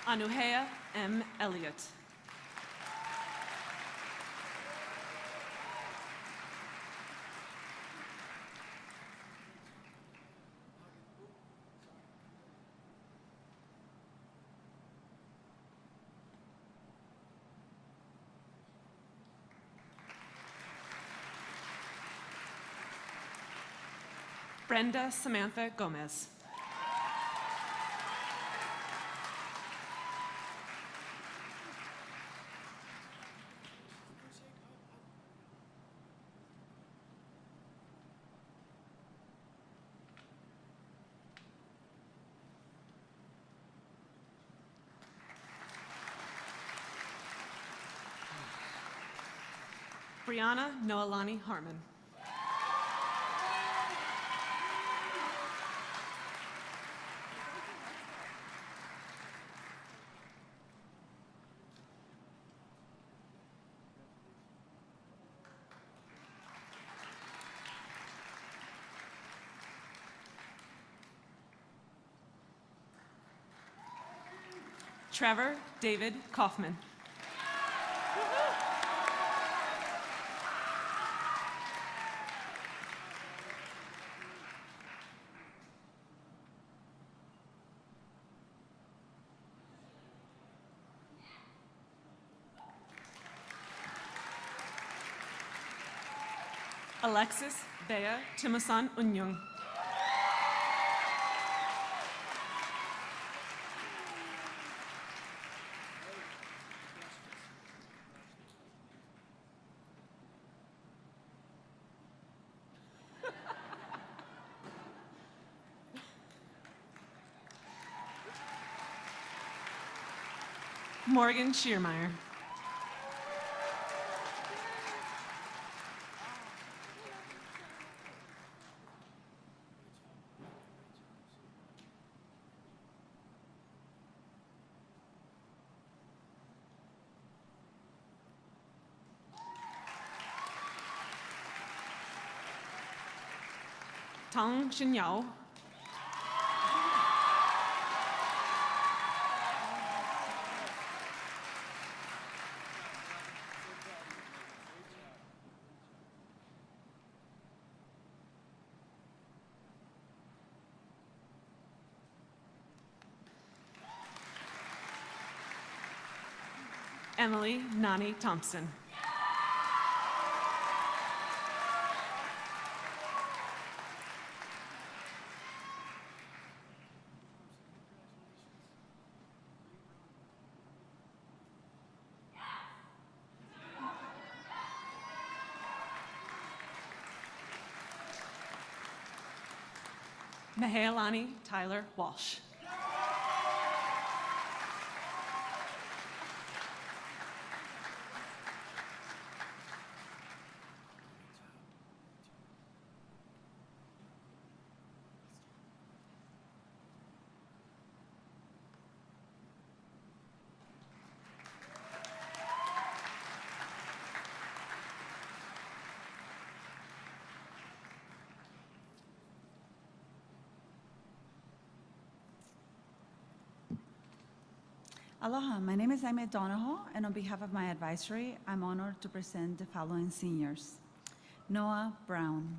Anuhea M. Elliott. Brenda Samantha Gomez. Brianna Noelani Harmon. Trevor David Kaufman. Alexis Bea Timosan Unyung. Morgan Schiermeyer. Tang Xinyao. Emily Nani Thompson. Mahealani Tyler Walsh. Aloha, my name is Aimee Donahoe, and on behalf of my advisory, I'm honored to present the following seniors. Noah Brown.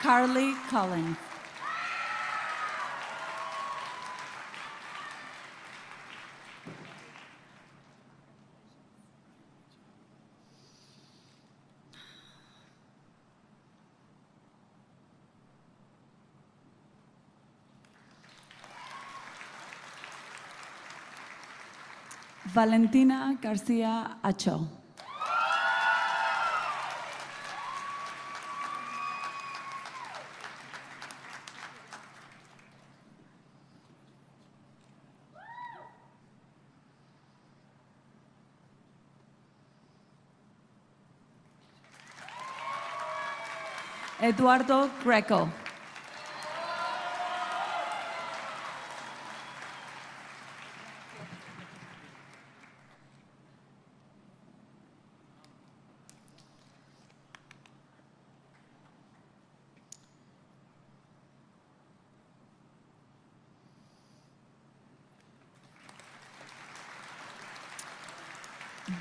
Carly Cullen. Valentina Garcia Acho. Eduardo Greco.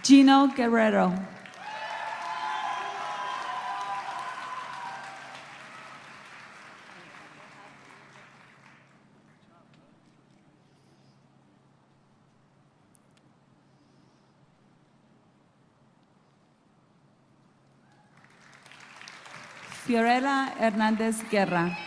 Gino Guerrero. Fiorella Hernández Guerra.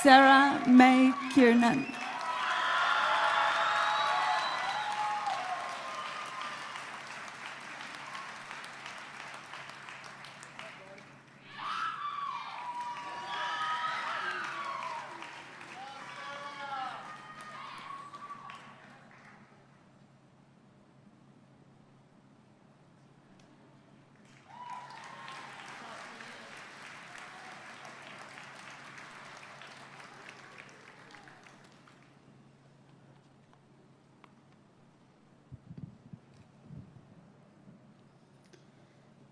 Sarah May Kiernan.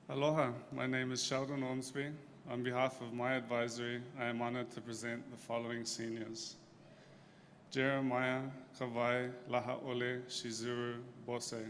Aloha, my name is Sheldon Ormsby. On behalf of my advisory, I am honored to present the following seniors. Jeremiah Kawai Lahaole Shizuru Bose.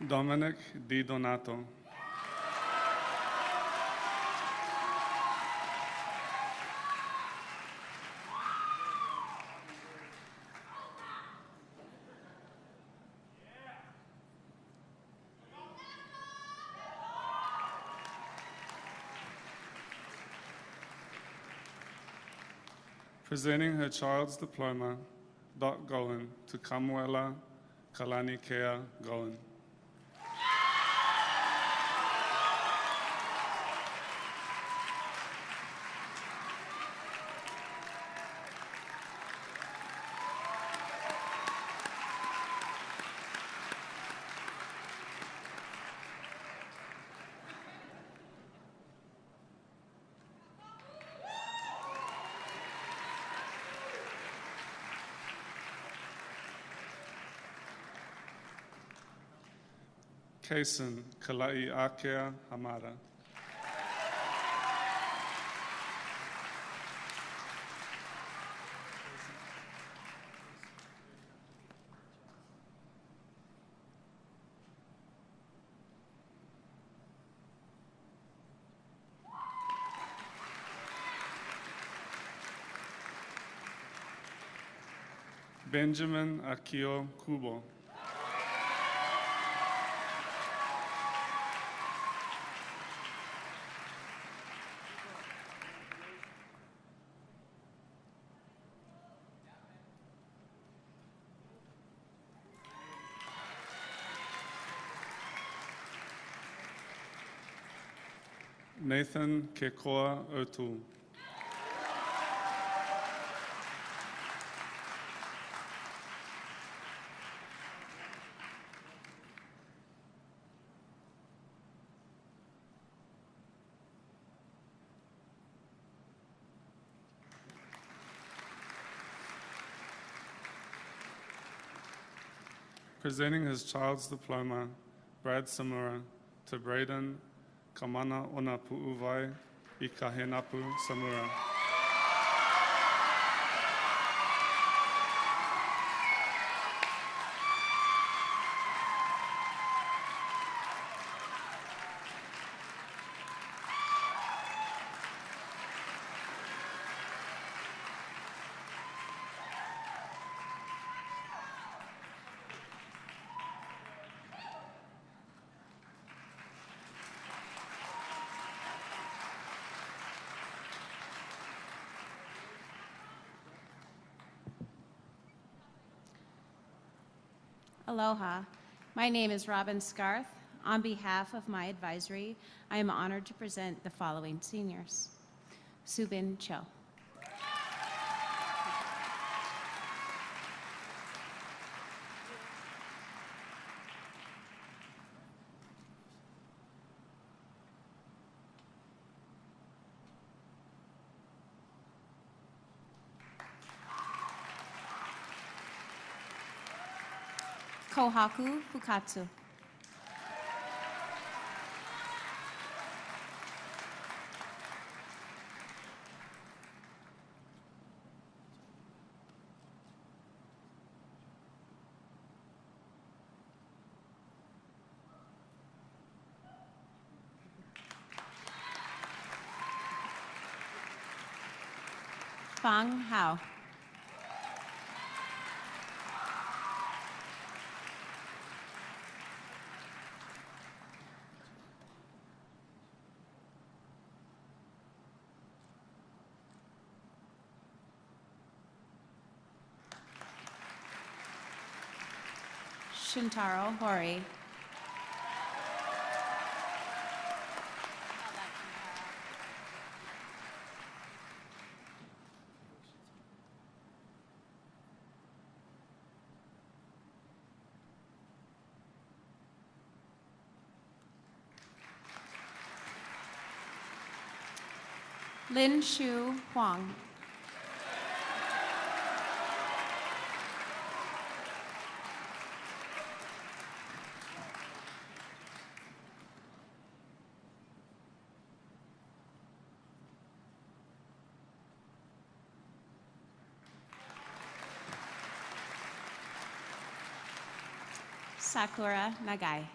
Dominic Di Donato. Presenting her child's diploma, Dot Goen, to Kamuela Kalani Kea Goen. Kason Kalai Akea Hamada. Benjamin Akio Kubo. Nathan Kekoa Otu. Presenting his child's diploma, Brad Samura, to Braden Kamana Ona Pu'uvai I Kahenapu Samura. Aloha. My name is Robin Scarth. On behalf of my advisory, I am honored to present the following seniors. Subin Cho. Kohaku Fukatsu. Fang Hao. Shintaro Hori. Lin Shu Huang. Sakura Nagai.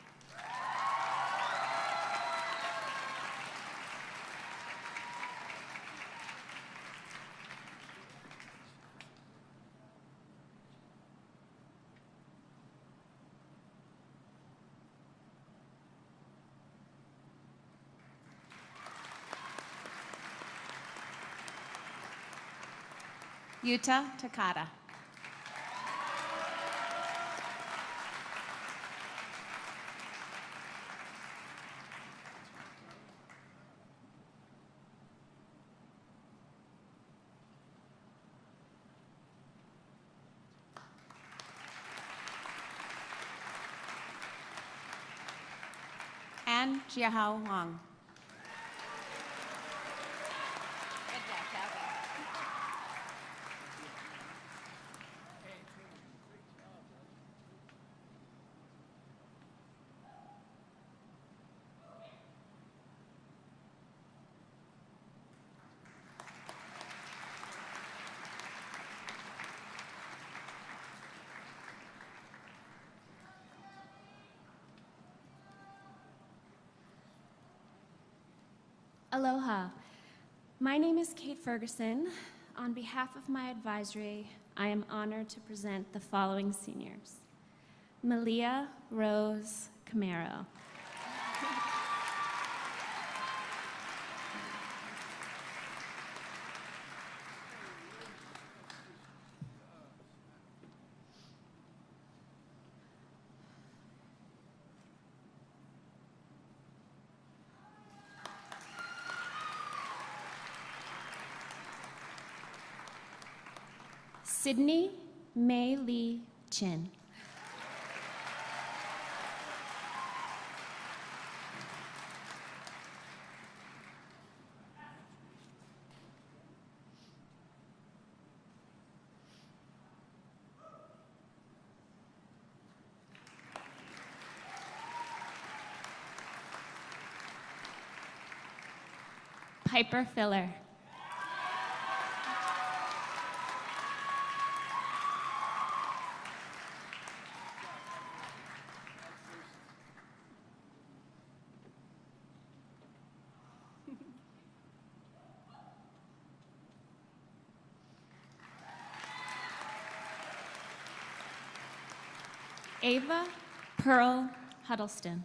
Yuta Takada. And Jiahao Wang. Aloha. My name is Kate Ferguson. On behalf of my advisory, I am honored to present the following seniors. Malia Rose Camaro. Sydney May Lee Chin. Piper Filler. Ava Pearl Huddleston.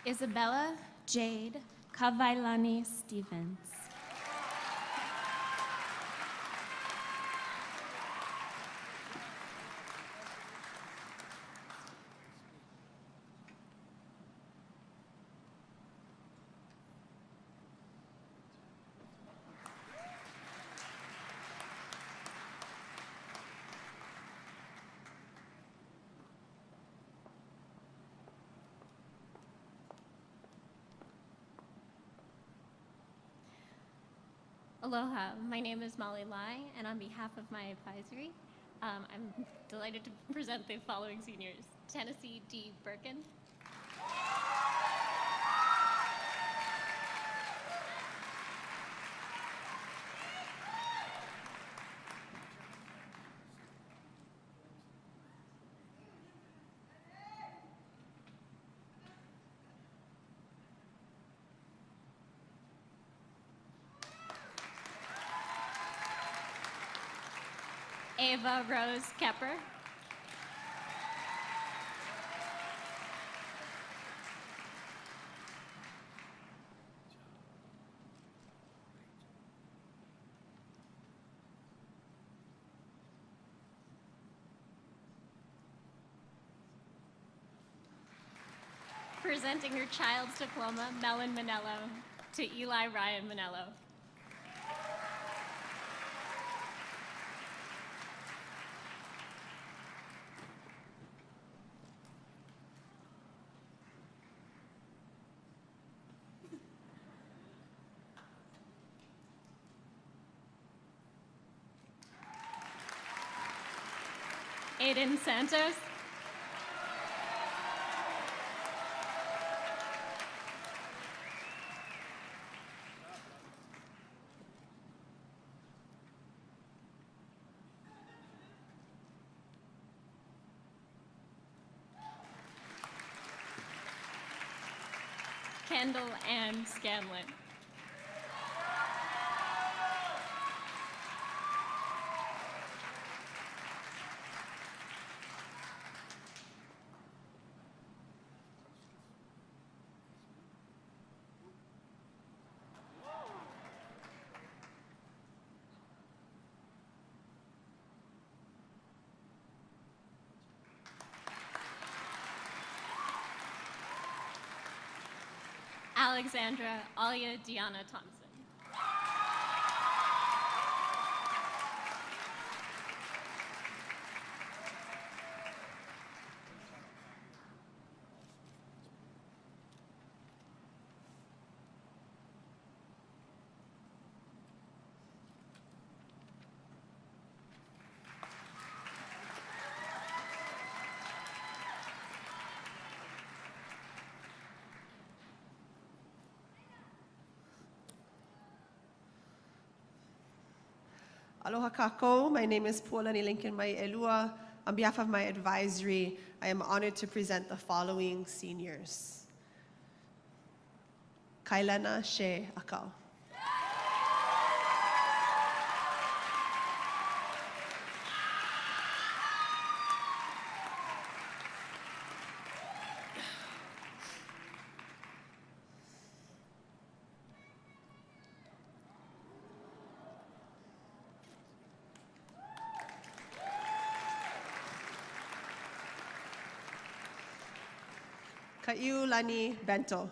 Isabella Jade Kavailani Stevens. Aloha, my name is Molly Lai, and on behalf of my advisory, I'm delighted to present the following seniors. Tennessee D. Birkin. Ava Rose Kepper. Presenting her child's diploma, Melon Manello, to Eli Ryan Manello. Aiden Santos. Kendall Ann Scanlon. Alexandra Alia Deanna Thompson. Aloha kako, my name is Puolani Lincoln Mai Elua. On behalf of my advisory, I am honored to present the following seniors. Kailana She Akau. Kaiulani Bento.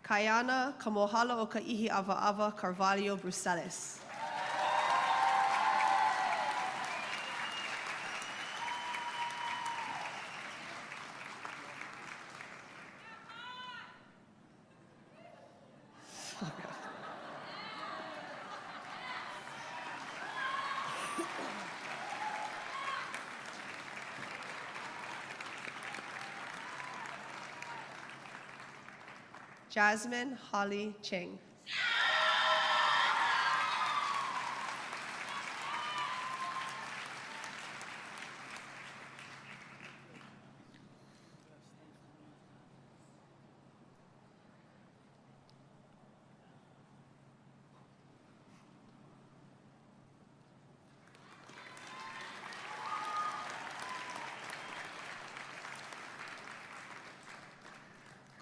Kayana Kamohala o Kaihi Ava Ava Carvalho Brucelis. Jasmine Holly Ching.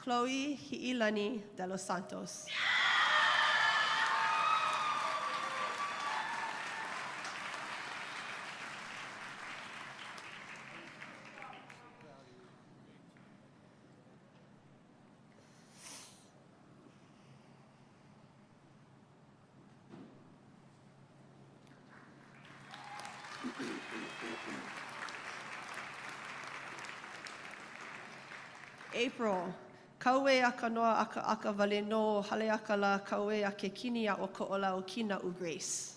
Chloe Hiilani de los Santos. April. Kaue aka noa aka vale no hale aka la kaue ake kini a o ko'ola o kina u Grace.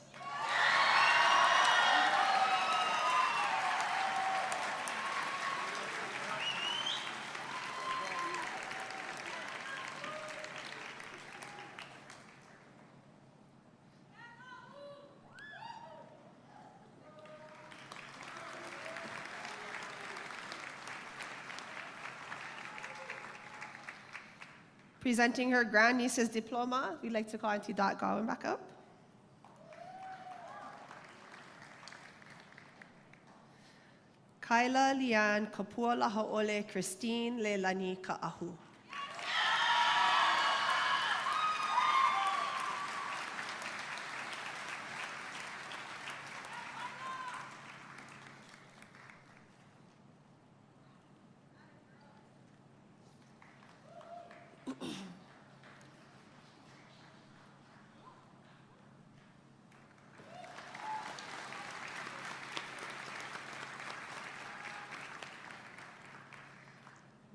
Presenting her grandniece's diploma, we'd like to call Auntie Dot Gowan back up. Kaila Lian Kapua Lahaole Christine Leilani Ka'ahu.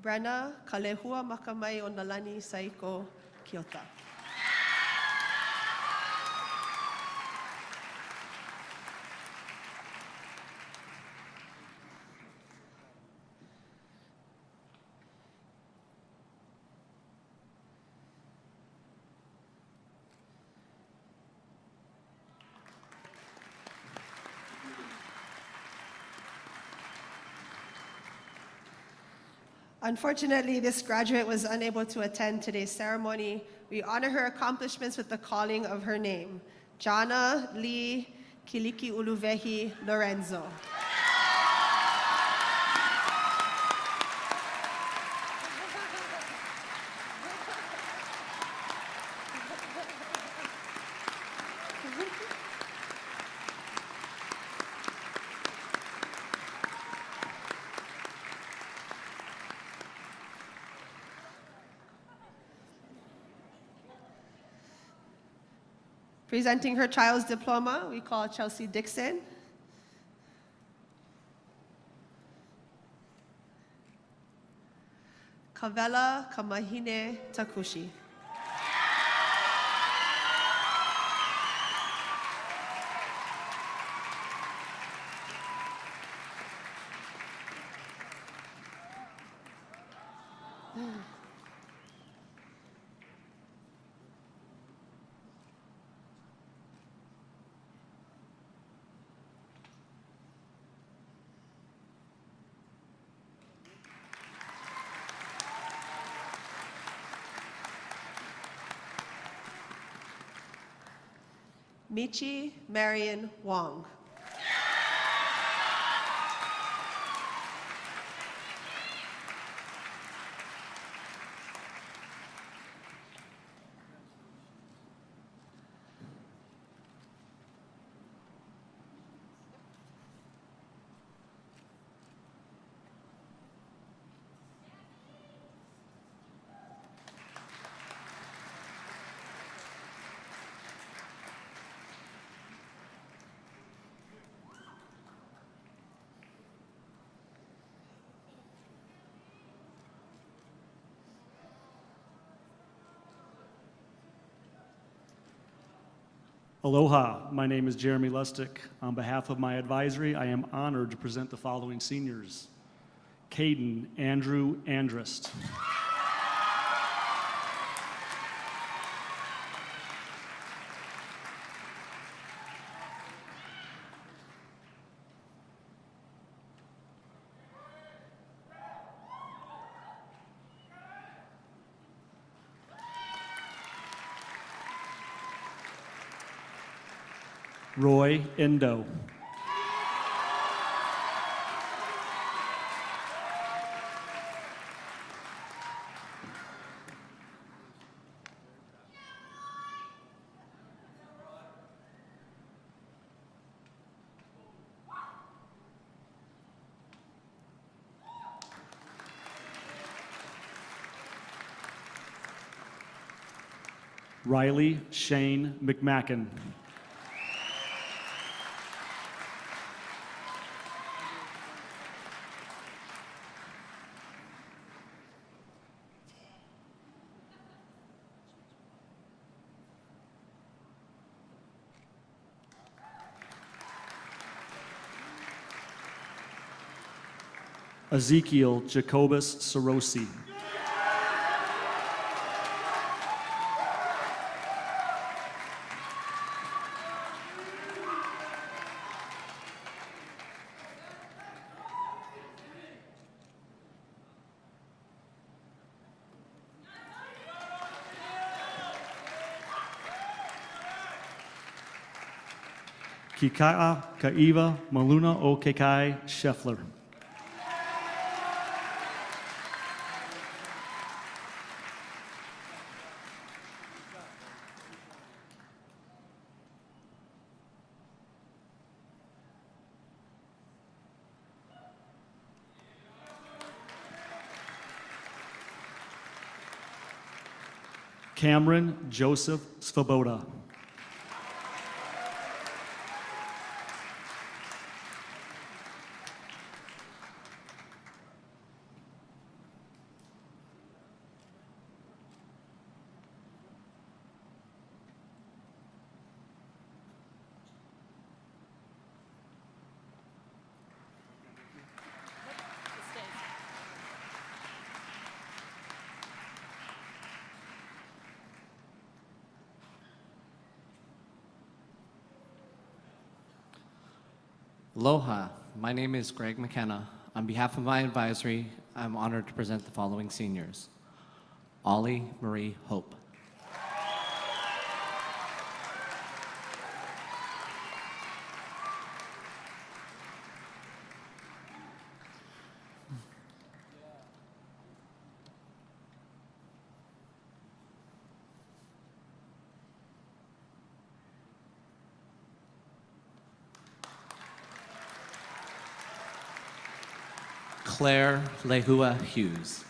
Brenna Kalehua Makamai o Nalani Saiko Kiota. Unfortunately, this graduate was unable to attend today's ceremony. We honor her accomplishments with the calling of her name, Jana Lee Kiliki Uluvehi Lorenzo. Presenting her child's diploma, we call Chelsea Dixon. Kavela Kamahine Takushi. Michi Marion Wong. Aloha, my name is Jeremy Lustick. On behalf of my advisory, I am honored to present the following seniors. Caden Andrew Andrist. Roy Endo. Riley Shane McMacken. Ezekiel Jacobus Sarosi. Kika'a Ka'iva Maluna o Kekai Scheffler. Cameron Joseph Svoboda. Aloha, my name is Greg McKenna. On behalf of my advisory, I'm honored to present the following seniors. Ollie Marie Hope. Claire Lehua Hughes.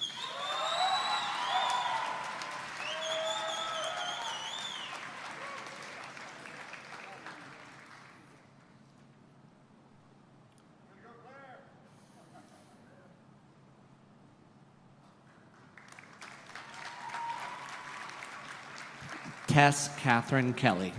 Tess Catherine Kelly.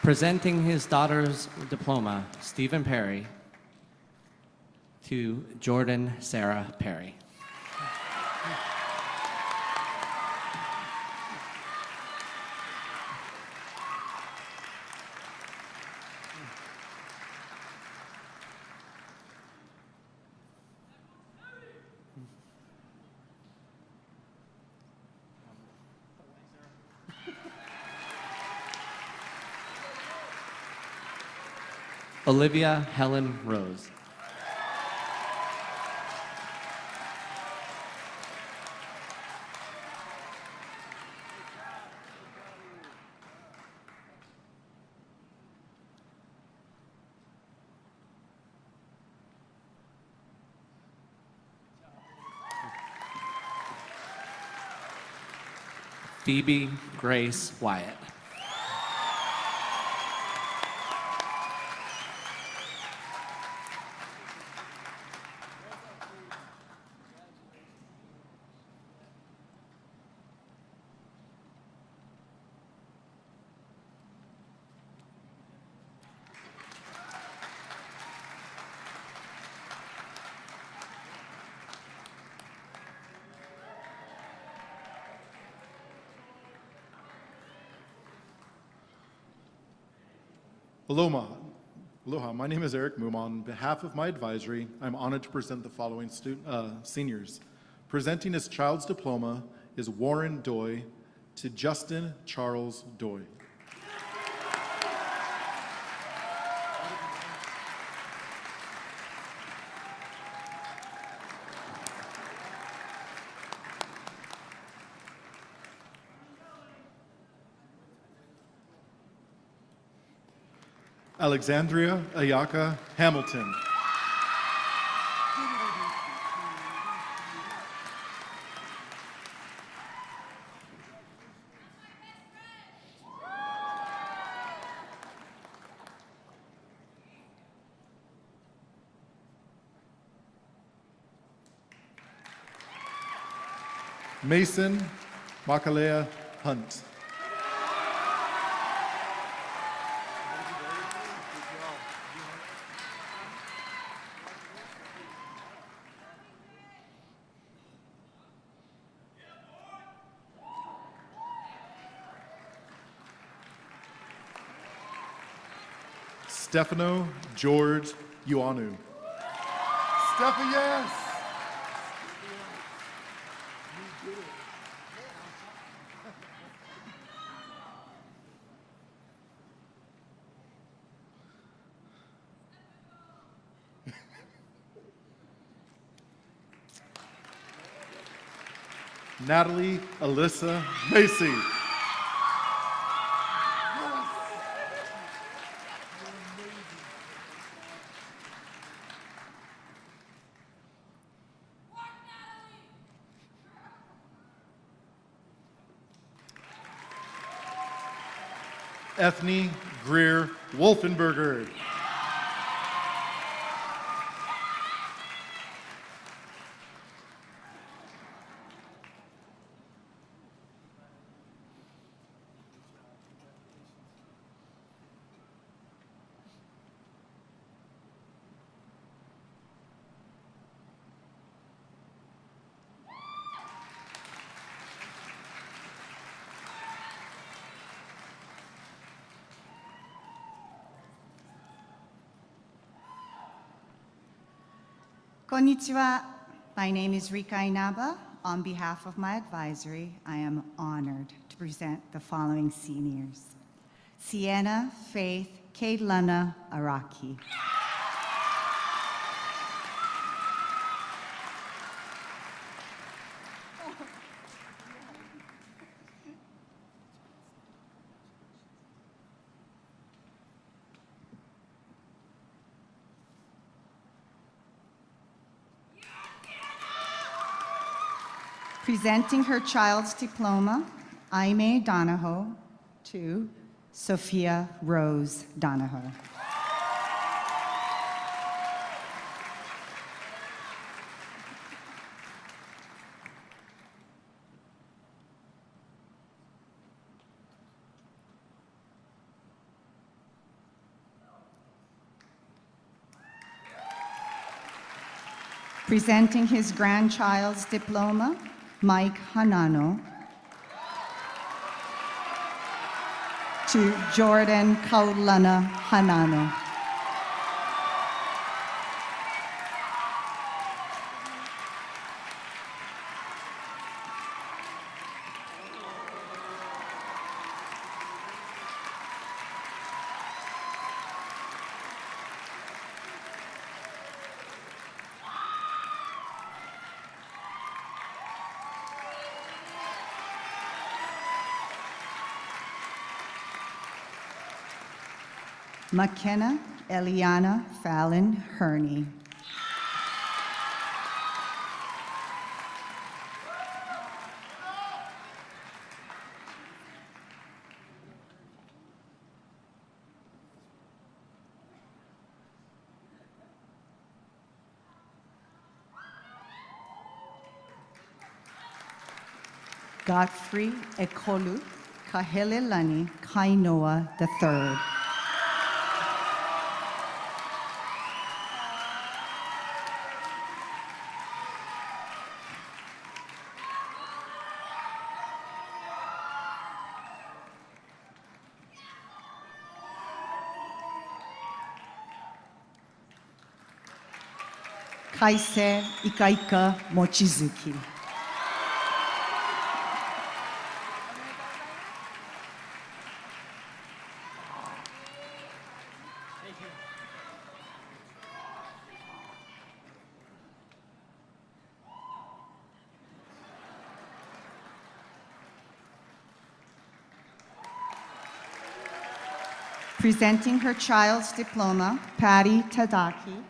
Presenting his daughter's diploma, Stephen Perry, to Jordan Sarah Perry. Olivia Helen Rose. Phoebe Grace Wyatt. Aloha, my name is Eric Moom. On behalf of my advisory, I'm honored to present the following seniors. Presenting his child's diploma is Warren Doy to Justin Charles Doy. Alexandria Ayaka Hamilton. Mason Makalea Hunt. Stefano George Ioanu. Stefan, yes! Natalie Alyssa Macy. Ethne Greer Wolfenberger. Konnichiwa. My name is Rika Inaba. On behalf of my advisory, I am honored to present the following seniors. Sienna Faith Kaidlana Araki. Presenting her child's diploma, Aime Donahoe, to Sophia Rose Donahoe. Presenting his grandchild's diploma, Mike Hanano, to Jordan Kaulana Hanano. McKenna Eliana Fallon Herney. Godfrey Ekolu Kahelelani Kainoa III. Kaise Ikaika Mochizuki. Presenting her child's diploma, Patty Tadaki,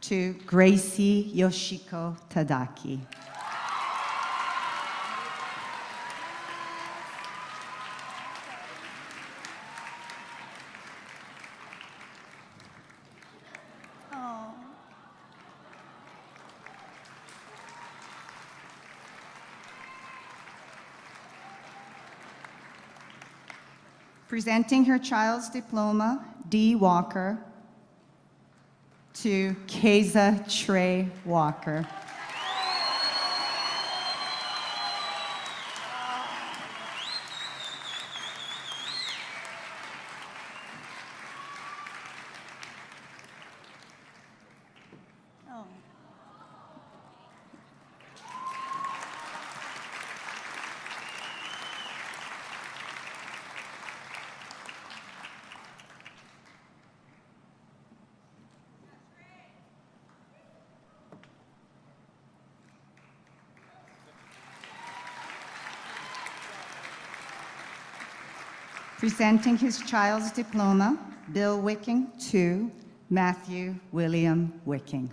to Gracie Yoshiko Tadaki. Presenting her child's diploma, Dee Walker, to Keza Trey Walker. Presenting his child's diploma, Bill Wicking, to Matthew William Wicking.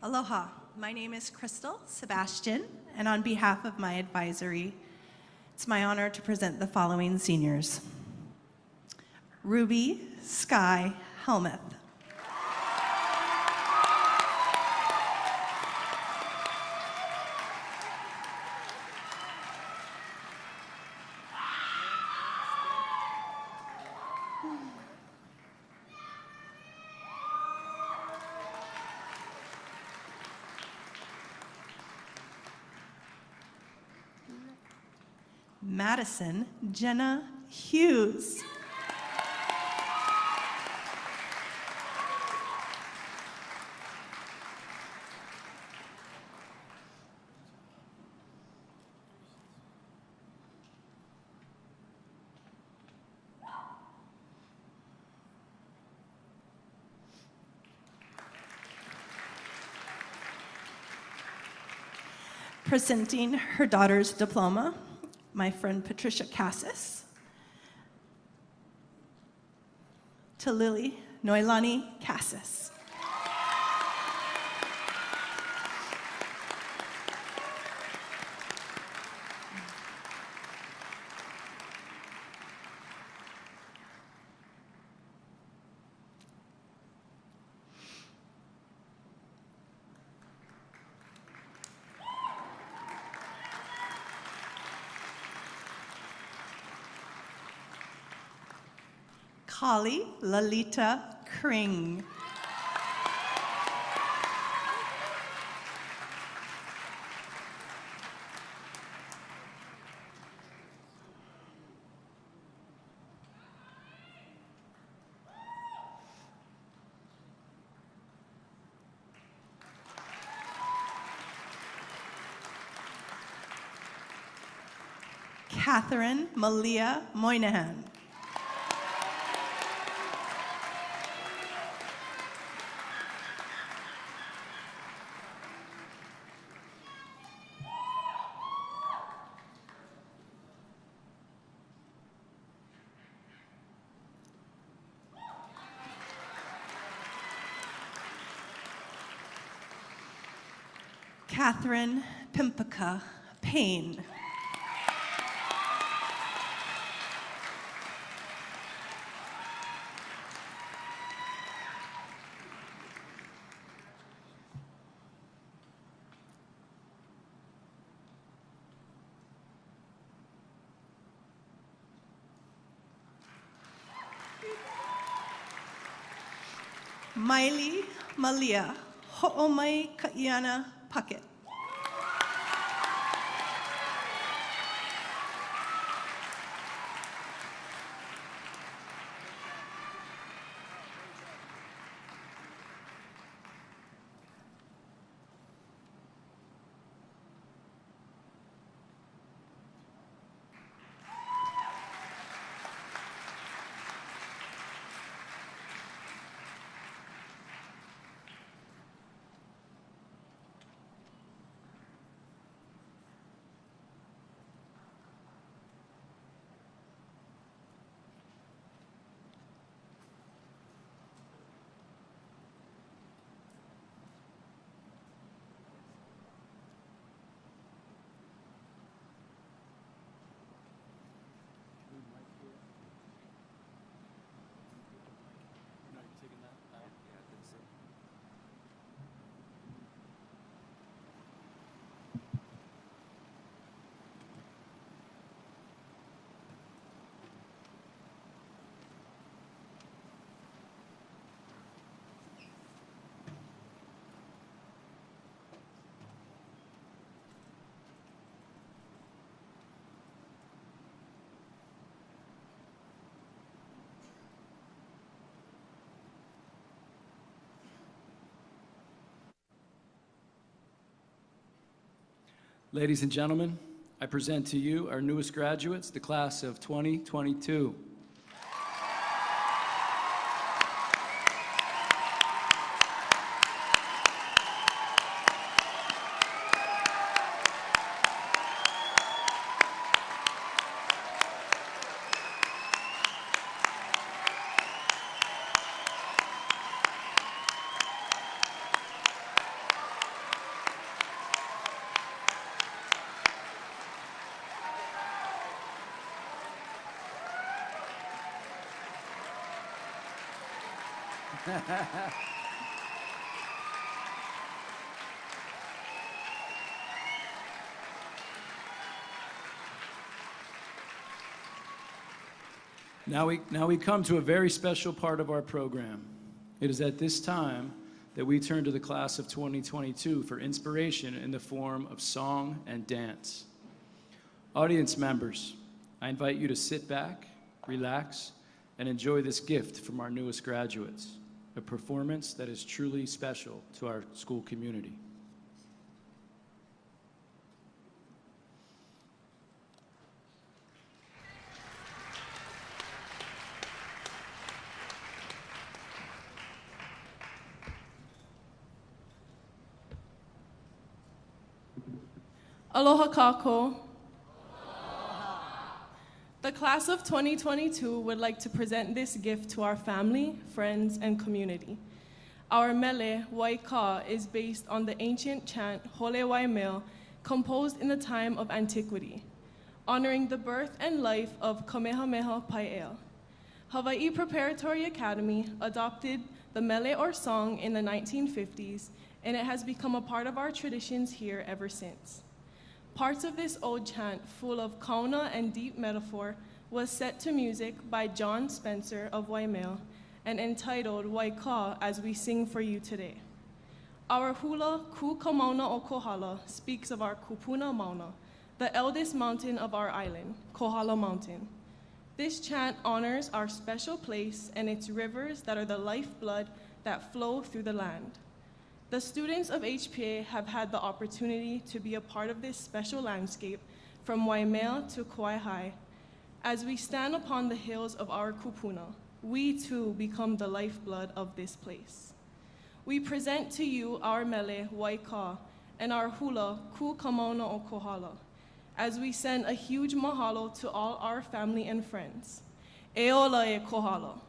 Aloha, my name is Crystal Sebastian, and on behalf of my advisory, it's my honor to present the following seniors. Ruby Sky Helmuth. Madison Jenna Hughes. Presenting her daughter's diploma, my friend Patricia Cassis. To Lily Noilani Cassis. Kali Lalita Kring. Catherine Malia Moynihan. Catherine Pimpaka Payne. Miley Malia Ho'omai Kaiana Puckett. Ladies and gentlemen, I present to you our newest graduates, the class of 2022. Now we come to a very special part of our program. It is at this time that we turn to the class of 2022 for inspiration in the form of song and dance. Audience members, I invite you to sit back, relax, and enjoy this gift from our newest graduates, a performance that is truly special to our school community. Aloha kako. The class of 2022 would like to present this gift to our family, friends, and community. Our mele, Waika, is based on the ancient chant Hole Waimea, composed in the time of antiquity, honoring the birth and life of Kamehameha Pae'ea. Hawai'i Preparatory Academy adopted the mele or song in the 1950s, and it has become a part of our traditions here ever since. Parts of this old chant, full of kauna and deep metaphor, was set to music by John Spencer of Waimea and entitled Waika as we sing for you today. Our hula, Ku Kamauna o Kohala, speaks of our kupuna mauna, the eldest mountain of our island, Kohala Mountain. This chant honors our special place and its rivers that are the lifeblood that flow through the land. The students of HPA have had the opportunity to be a part of this special landscape from Waimea to Kauai High. As we stand upon the hills of our kupuna, we too become the lifeblood of this place. We present to you our mele, Waika, and our hula, Ku Kamauna o Kohala, as we send a huge mahalo to all our family and friends. E ola e kohala.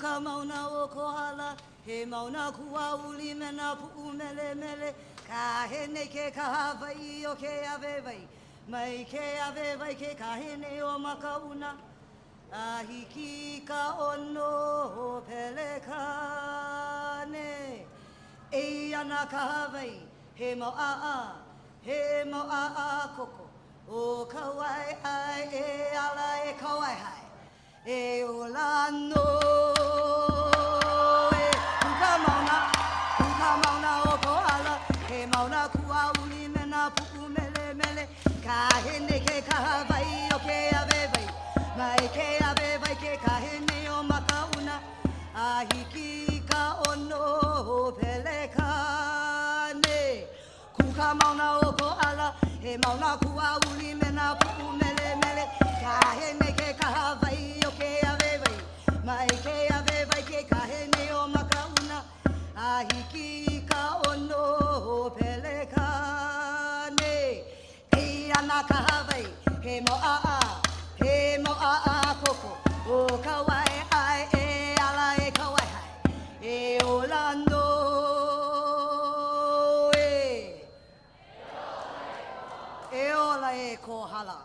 Kuka mauna o kohala, he mauna kua uli mena pu'u mele mele. Ka hene ke ka Hawai'i o ke awewai. Mai ke awewai ke ka hene o makauna. Ahiki ka ono o pelekane. E ana ka Hawai'i, he mau a koko. O ka wai ai e ala e ka wai hai. E olano e kuka mauna o kohala. He mauna kua uli mena pu'u mele mele. Ka hene ke ka Hawai'i o ke awewai. Mai ke awewai ke ka hene o makauna. Ahiki ka ono o pelekane. Kuka mauna o kohala. He mauna kua uli mena pu'u mele mele. Ka hene ke ka Hawai'i o ke awewai. Mai ke awewai ke ka hene o makauna. Ahiki ka ono o pelekane. E ana ka Hawai'i, he mau a koko. O ka wai ai e ala e ka wai hai. E olano e ola e kohala.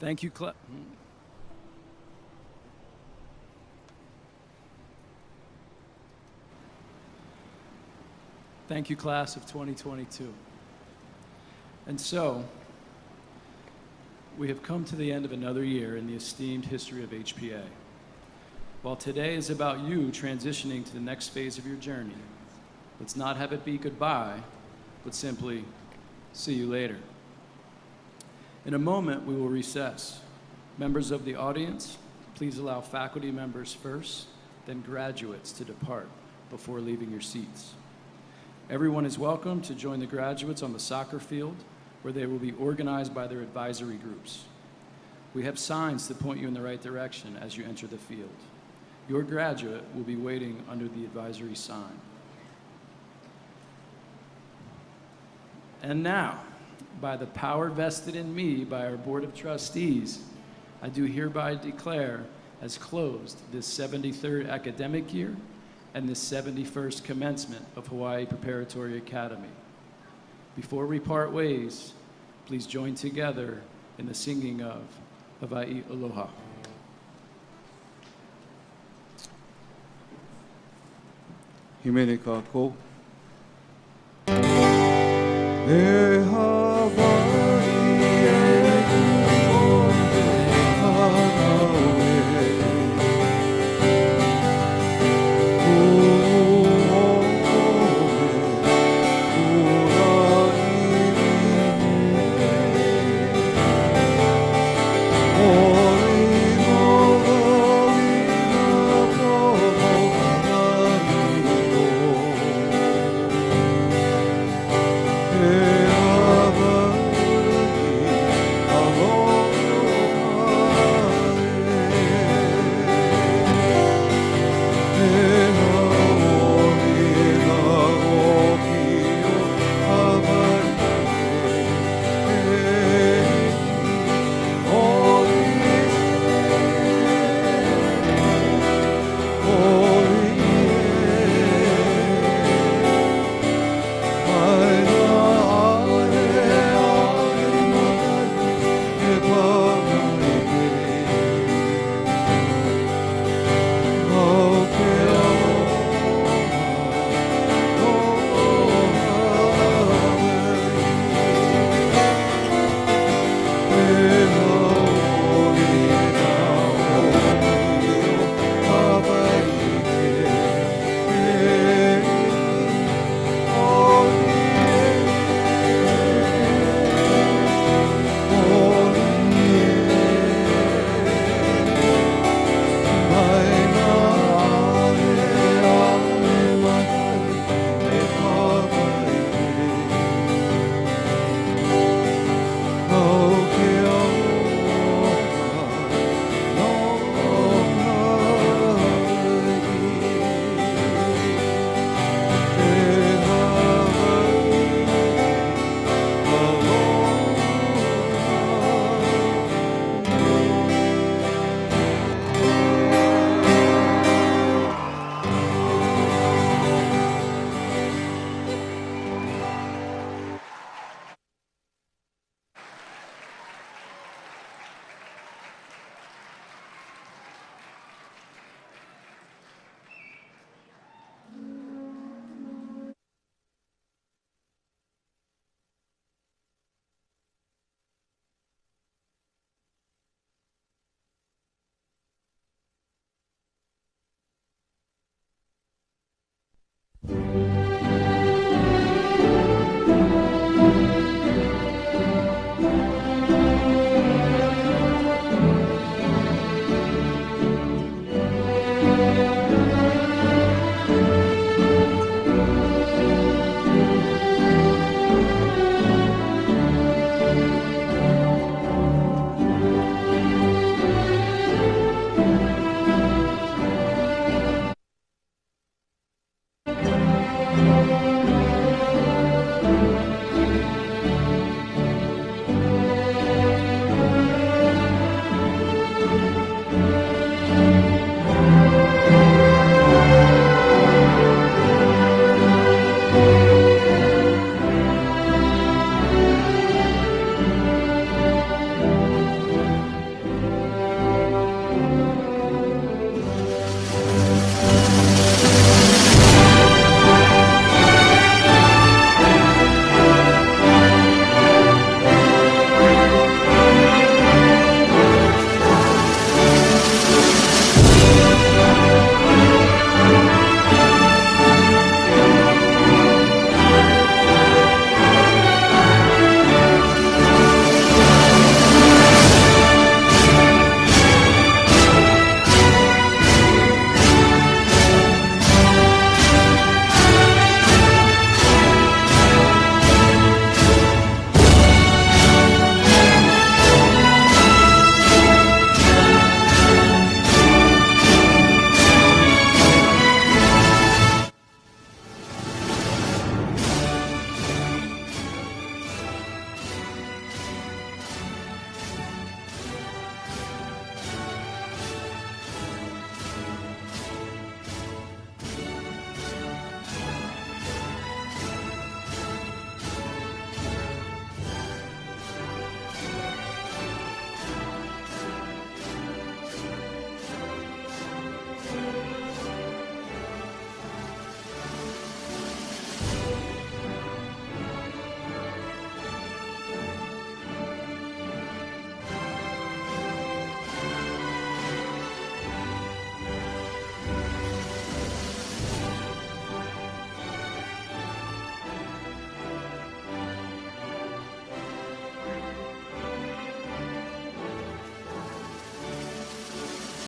Thank you, Thank you, class of 2022. And so, we have come to the end of another year in the esteemed history of HPA. While today is about you transitioning to the next phase of your journey, let's not have it be goodbye, but simply see you later. In a moment, we will recess. Members of the audience, please allow faculty members first, then graduates to depart before leaving your seats. Everyone is welcome to join the graduates on the soccer field, where they will be organized by their advisory groups. We have signs to point you in the right direction as you enter the field. Your graduate will be waiting under the advisory sign. And now, by the power vested in me by our Board of Trustees, I do hereby declare as closed this 73rd academic year and this 71st commencement of Hawai'i Preparatory Academy. Before we part ways, please join together in the singing of Hawai'i Aloha. Himene ka kou.